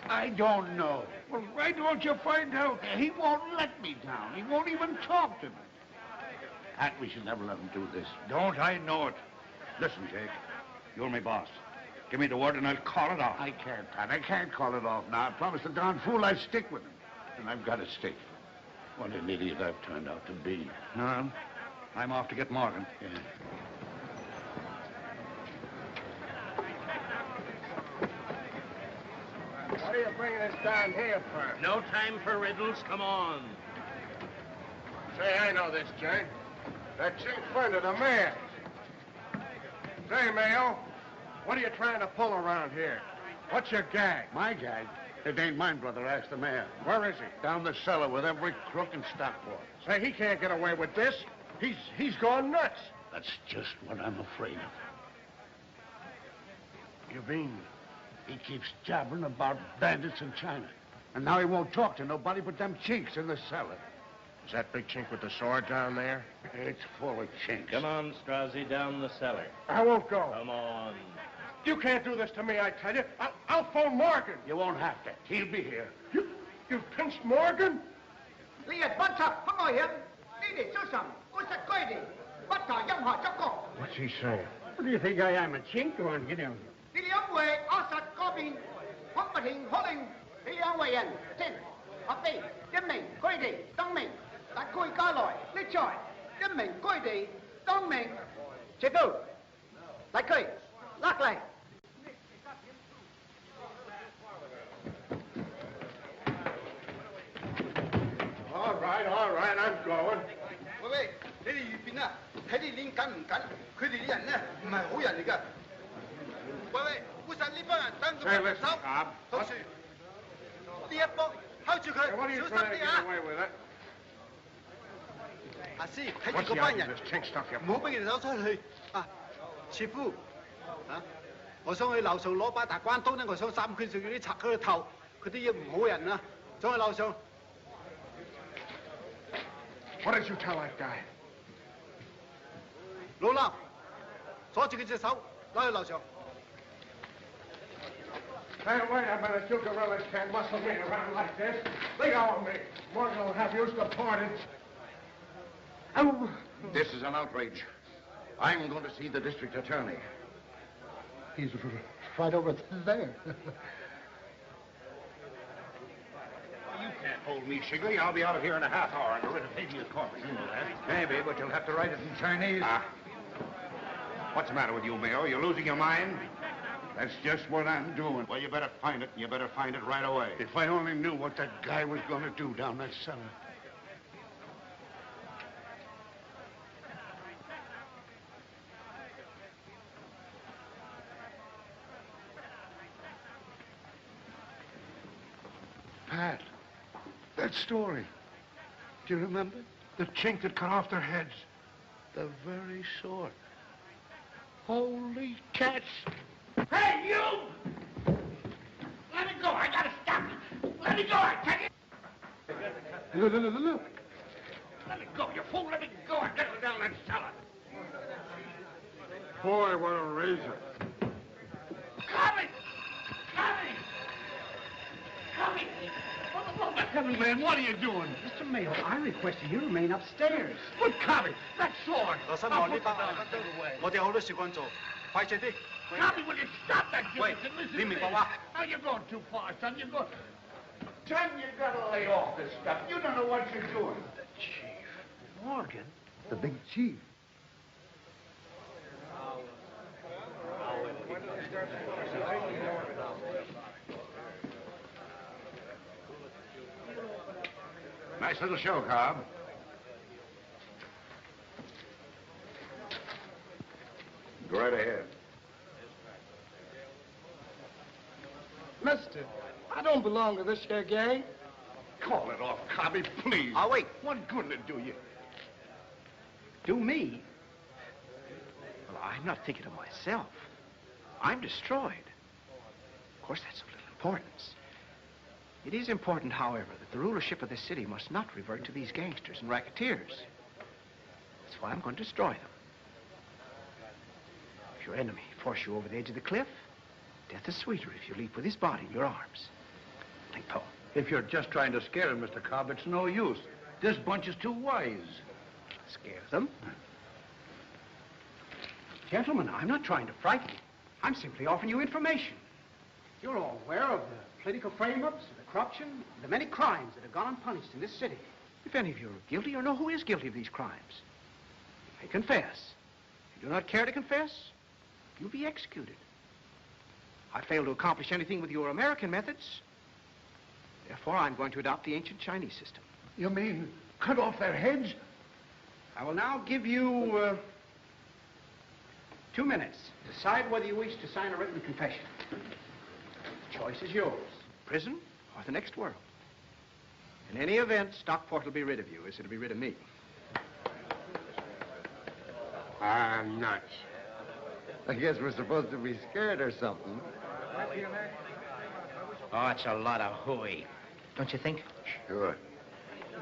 I don't know. Well, why don't you find out? He won't let me down. He won't even talk to me. And we should never let him do this. Don't I know it? Listen, Jake, you're my boss. Give me the word and I'll call it off. I can't, Pat. I can't call it off now. I promised the darn fool I'd stick with him. And I've got to stick. What an idiot I've turned out to be. No, I'm off to get Morgan. Yeah. What are you bringing us down here for? No time for riddles. Come on. Say, I know this, Jane. That chief friend of the mayor's. Say, Mayo, what are you trying to pull around here? What's your gag? My gag? It ain't mine, brother. Ask the mayor. Where is he? Down the cellar with every crook in Stockport. Say, he can't get away with this. He's gone nuts. That's just what I'm afraid of. You mean he keeps jabbering about bandits in China. And now he won't talk to nobody but them chinks in the cellar. Is that big chink with the sword down there? It's full of chinks. Come on, Strozzi, down the cellar. I won't go. Come on. You can't do this to me, I tell you. I'll phone Morgan. You won't have to. He'll be here. You pinched Morgan? What's he saying? What do you think I am, a chink? Go on, get down here. 呢兩位惡實嗰邊，我不停可令呢兩位人正合地一名佢哋當明，但佢家來呢在一名佢哋當明，接到嚟佢落嚟。All right, I'm going. 喂喂，你哋預邊啊？睇你練緊唔緊？佢哋啲人咧唔係好人嚟㗎。喂喂，烏實呢班人等佢哋手，老樹，呢一波睺住佢，小心啲啊！阿師，睇住嗰班人，唔好俾佢哋走出去啊！切夫，啊！我想去樓上攞把大關刀咧，我想3拳上要啲拆佢個頭，佢啲嘢唔好人啊！想去樓上。What did you tell that guy? 老衲阻住佢隻手，拉去樓上。 Hey, wait a minute. You gorillas can't muscle me around like this. Let go of me. Morgan will have you deported. Oh. This is an outrage. I'm going to see the district attorney. He's right over there. You can't hold me, Shigley. I'll be out of here in a half hour under writ of habeas corpus. You know that. Maybe, but you'll have to write it in Chinese. What's the matter with you, Mayo? You losing your mind? That's just what I'm doing. Well, you better find it, and you better find it right away. If I only knew what that guy was going to do down that cellar. Pat, that story. Do you remember? The chink that cut off their heads. The very sort. Holy cats! Hey, you! Let me go. I gotta stop you. Let me go, I tell you. Look. Let me go, you fool. Let me go. I gotta go down that cellar. Boy, what a razor. Coming! Heaven, man, what are you doing? Mr. Mayo, I request you remain upstairs. But, Tommy, that sword. 羅生王，呢班我哋有好多事幹做，快脆啲。 Tommy, will you stop that? Wait, listen to me. Now, you're going too far, son. You're going... Son, you gotta lay off this stuff. You don't know what you're doing. The chief. Morgan? The big chief. Nice little show, Cobb. Go right ahead. Mister, I don't belong to this here gang. Call it off, Cobby, please. I'll wait. What good did it do you? Do me? Well, I'm not thinking of myself. I'm destroyed. Of course, that's of little importance. It is important, however, that the rulership of this city must not revert to these gangsters and racketeers. That's why I'm going to destroy them. If your enemy force you over the edge of the cliff, death is sweeter if you leap with his body in your arms. Think, Paul. If you're just trying to scare him, Mr. Cobb, it's no use. This bunch is too wise. Scare them? Gentlemen, I'm not trying to frighten you. I'm simply offering you information. You're all aware of the political frame-ups, the corruption, the many crimes that have gone unpunished in this city. If any of you are guilty or know who is guilty of these crimes, you may confess. If you do not care to confess, you'll be executed. I failed to accomplish anything with your American methods. Therefore, I'm going to adopt the ancient Chinese system. You mean cut off their heads? I will now give you 2 minutes. Decide whether you wish to sign a written confession. The choice is yours. Prison or the next world. In any event, Stockport will be rid of you as it'll be rid of me. I'm nuts. I guess we're supposed to be scared or something. Oh, it's a lot of hooey. Don't you think? Sure.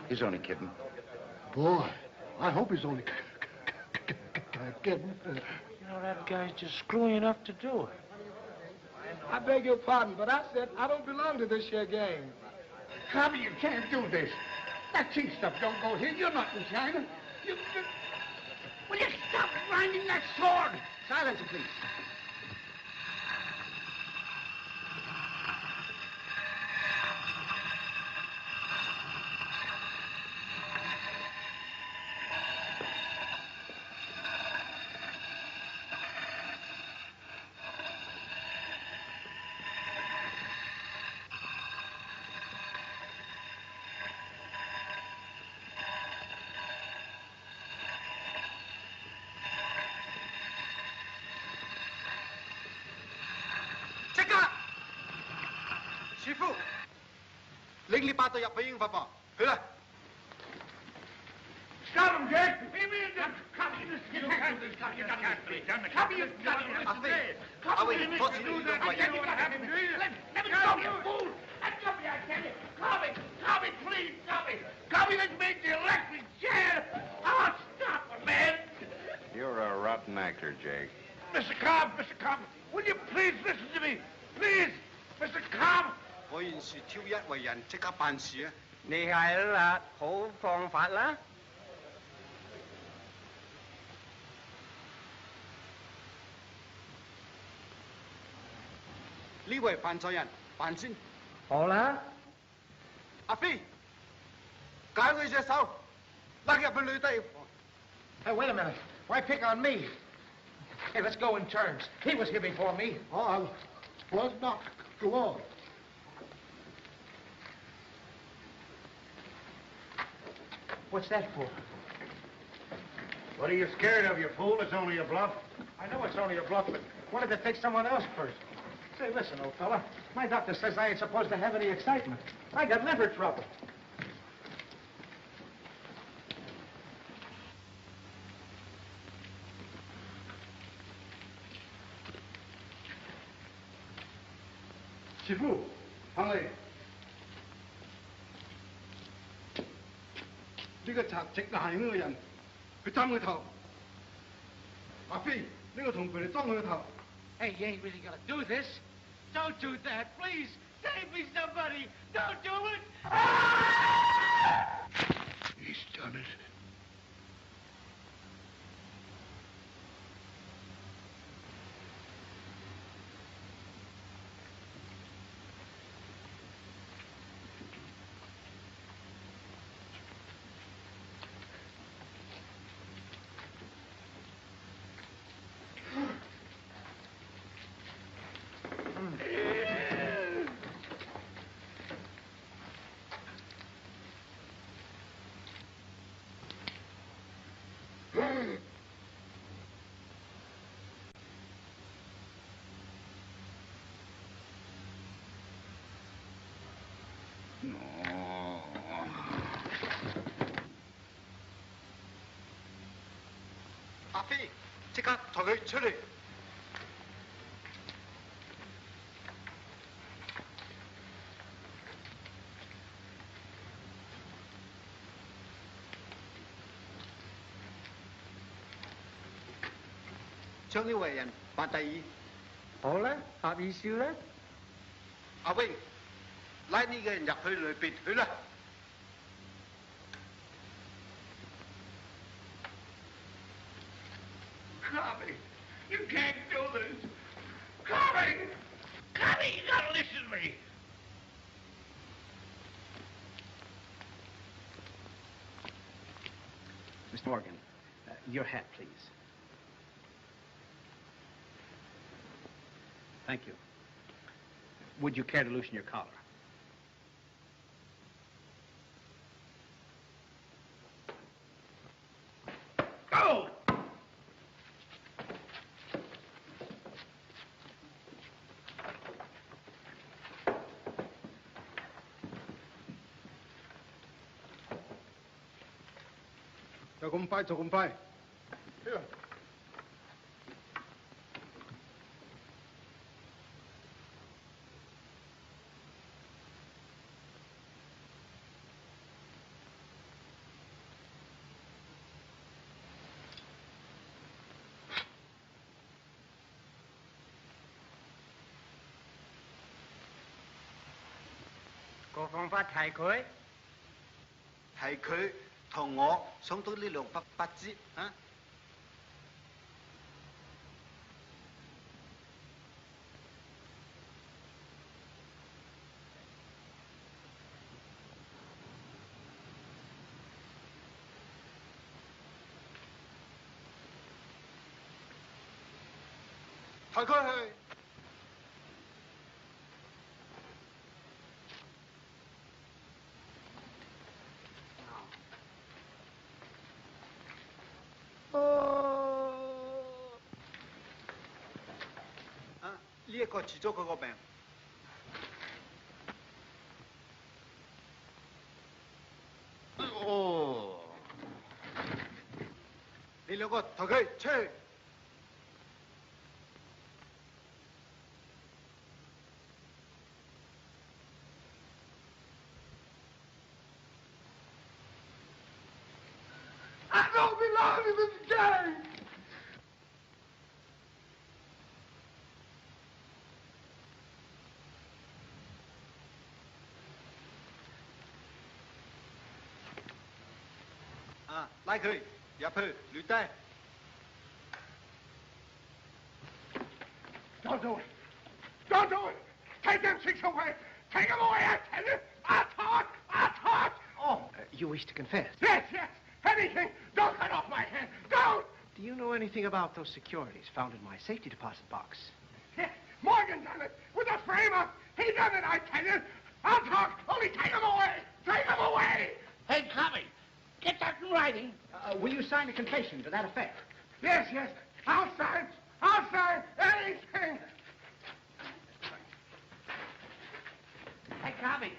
He's only kidding. Boy, I hope he's only kidding. You know, that guy's just screwy enough to do it. I beg your pardon, but I said I don't belong to this here gang. Cobby, you can't do this. That cheap stuff don't go here. You're not in China. Will you stop grinding that sword? Silence, please. Got him, Jake. Copy, you can't do this. Copy, you've got to listen. Copy, let me go, you fool. Copy, I tell you. Copy, please, copy. Copy, let's make the electric chair. Oh, stop it, man. You're a rotten actor, Jake. Mr. Cobb, will you please listen to me? Please, Mr. Cobb. 我現時挑一為人，即刻辦事啊！你係啦，好方法啦。呢位犯罪人，辦先。好啦。阿飛，解佢隻手，勒入去女地。Hey, wait a minute. Why pick on me? Hey, let's go in turns. He was here before me. Oh, I was not. Go on. What's that for? What are you scared of, you fool? It's only a bluff. I know it's only a bluff, but wanted to take someone else first. Say, listen, old fella. My doctor says I ain't supposed to have any excitement. I got liver trouble. Shifu, Hangley. 呢個賊直係呢個人，佢針佢頭。阿飛，呢個同佢哋裝佢個頭。Hey, you ain't really gonna do this. Don't do that, please. Save me, somebody. Don't do it. He's done it. No. 阿飛，即刻抬佢出嚟。將呢位人辦第二。好啦，合意笑啦。阿威，拉呢個人入去裏邊去啦。Copy, you can't do this. Copy, you gotta listen to me. Mr. Morgan, your hat, please. Thank you. Would you care to loosen your collar? Go!就咁快，就咁快。Here. 個方法提佢。係佢同我想到呢兩筆不知啊！抬佢去。呢一個治咗佢個病。哦。你兩個同佢出去。I don't belong in this gang! À, 拉佢入去，捋低。Don't do it! Don't do it! Take them chicks away! Take them away, I tell you! I'll talk! I'll talk! Oh, you wish to confess? Yes, yes! Anything! Don't cut off my hand! Don't! Do you know anything about those securities found in my safety deposit box? Yes, Morgan done it! With a frame-up! He done it, I tell you! I'll talk! Only take them away! Take them away! Hey, Cubby, get that in writing. Will you sign a confession to that effect? Yes, yes! I'll sign! I'll sign anything! Hey, Cubby,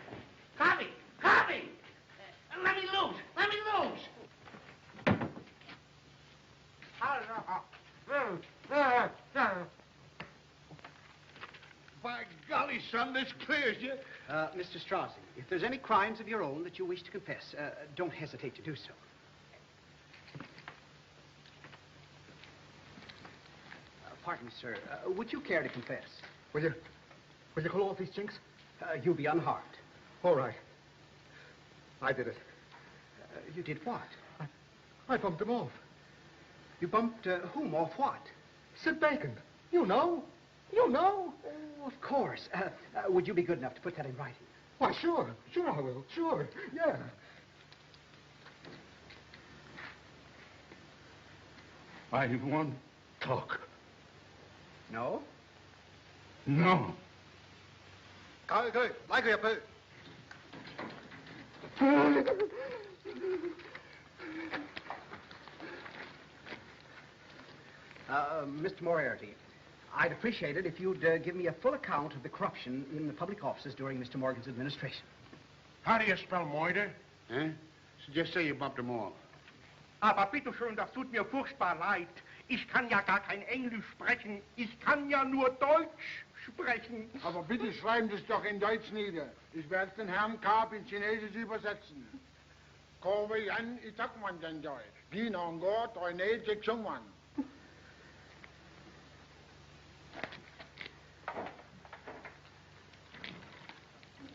Cubby, Cubby! Let me loose! Let me loose! By golly, son, this clears you. Mr. Straussy, if there's any crimes of your own that you wish to confess, don't hesitate to do so. Pardon me, sir. Would you care to confess? Will you call off these chinks? You'll be unharmed. All right. I did it. You did what? I bumped them off. You bumped whom off what? Sid Bacon. You know. You know. Oh, of course. Would you be good enough to put that in writing? Why, sure. Sure I will. Sure. Yeah. I won't talk. No? No. 搞佢，拉佢入去。Mr. Moriarty, I'd appreciate it if you'd give me a full account of the corruption in the public offices during Mr. Morgan's administration. How do you spell moiter? Huh? So just say you bumped him off. Aber bitteschön, das tut mir furchtbar leid. Ich kann ja gar kein Englisch sprechen. Ich kann ja nur Deutsch sprechen. Aber bitte schreiben Sie es doch in Deutsch nieder. Ich werde den Herrn Karp in Chinesisch übersetzen. Kowe Yan Itakman Janjoy. Ginongo Toine Jekchungwan.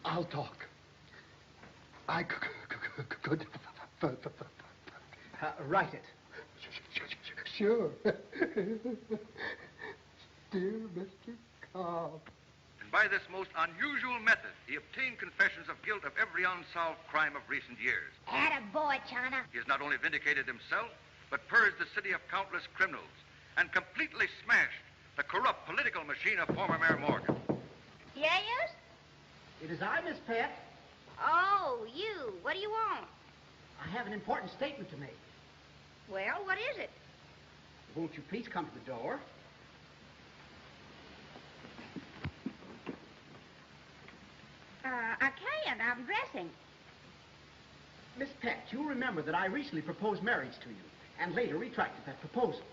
I'll talk. I could. Write it. Sure. Dear Mr. Cobb. And by this most unusual method, he obtained confessions of guilt of every unsolved crime of recent years. Attaboy, China. He has not only vindicated himself, but purged the city of countless criminals and completely smashed the corrupt political machine of former Mayor Morgan. Yes? It is I, Miss Pett. Oh, you. What do you want? I have an important statement to make. Well, what is it? Won't you please come to the door? I can't. I'm dressing. Miss Pett, you remember that I recently proposed marriage to you and later retracted that proposal.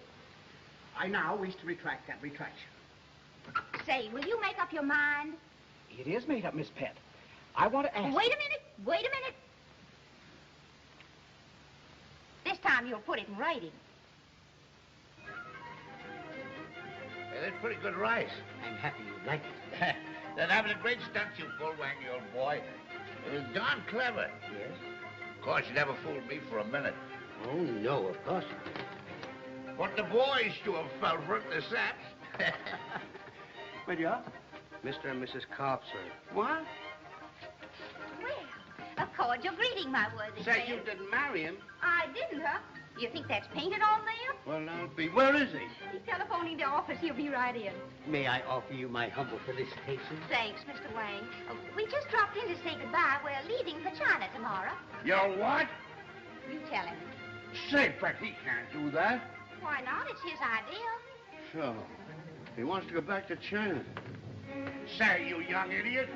I now wish to retract that retraction. Say, will you make up your mind? It is made up, Miss Pett. I want to ask... Wait a minute. Wait a minute. This time you'll put it in writing. Hey, that's pretty good rice. I'm happy you like it. Then having a great stunt, you bull-wang, you old boy. It was darn clever. Yes? Of course, you never fooled me for a minute. Oh, no, of course not. What the boys to have felt for the saps. Well, you are? Mr. and Mrs. Cobb, sir. What? Well, a cordial greeting, my worthy Say, friend. you didn't marry him. I didn't, huh? You think that's painted on there? Well, now, be. Where is he? He's telephoning the office. He'll be right in. May I offer you my humble felicitations? Thanks, Mr. Wang. We just dropped in to say goodbye. We're leaving for China tomorrow. You're what? You tell him. Say, but he can't do that. Why not? It's his idea. So, he wants to go back to China. Say, you young idiot.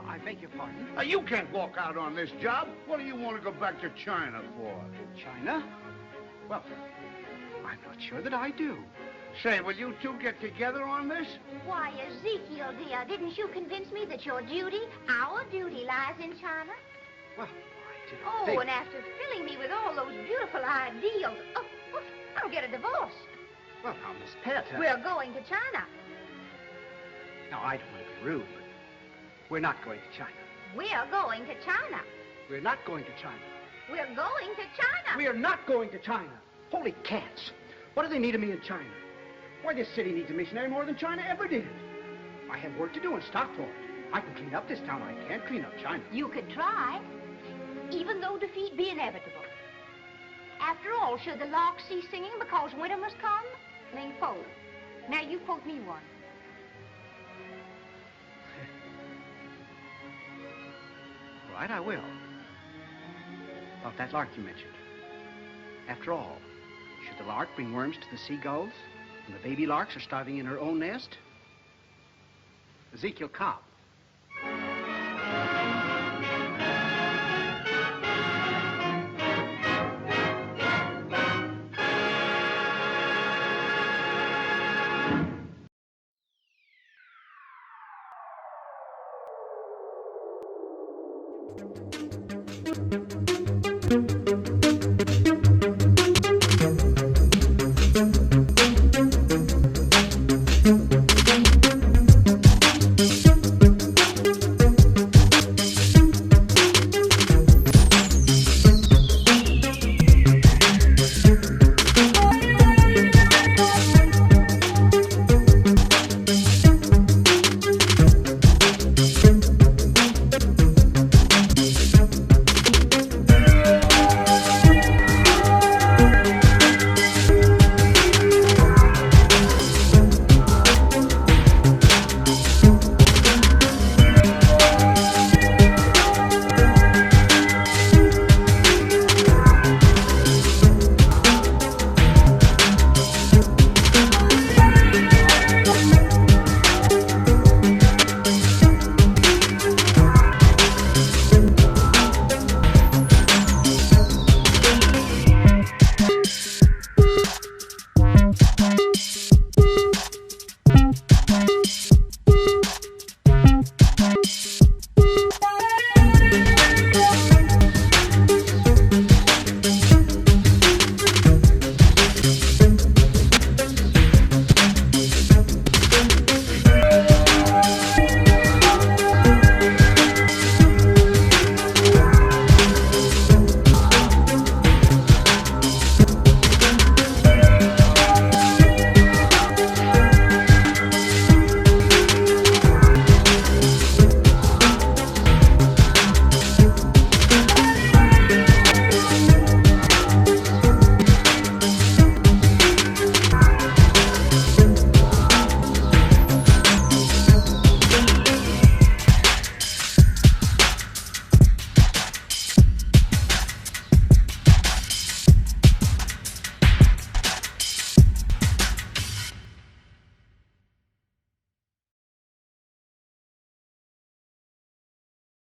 I beg your pardon? You can't walk out on this job. What do you want to go back to China for? China? Well, I'm not sure that I do. Say, will you two get together on this? Why, Ezekiel, dear, didn't you convince me that your duty, our duty, lies in China? Well, Oh, think- and after filling me with all those beautiful ideals, I'll get a divorce. Well, now, Miss Pett... We're going to China. Now, I don't want to be rude, but we're not going to China. We're going to China. We're not going to China. We're going to China. We are not going to China. Holy cats. What do they need of me in China? Why, this city needs a missionary more than China ever did. I have work to do in Stockport. I can clean up this town. I can't clean up China. You could try, even though defeat be inevitable. After all, should the lark cease singing because winter must come? Ling Po. Now you quote me one. All right, I will. About that lark you mentioned. After all, should the lark bring worms to the seagulls, and the baby larks are starving in her own nest? Ezekiel Cobb.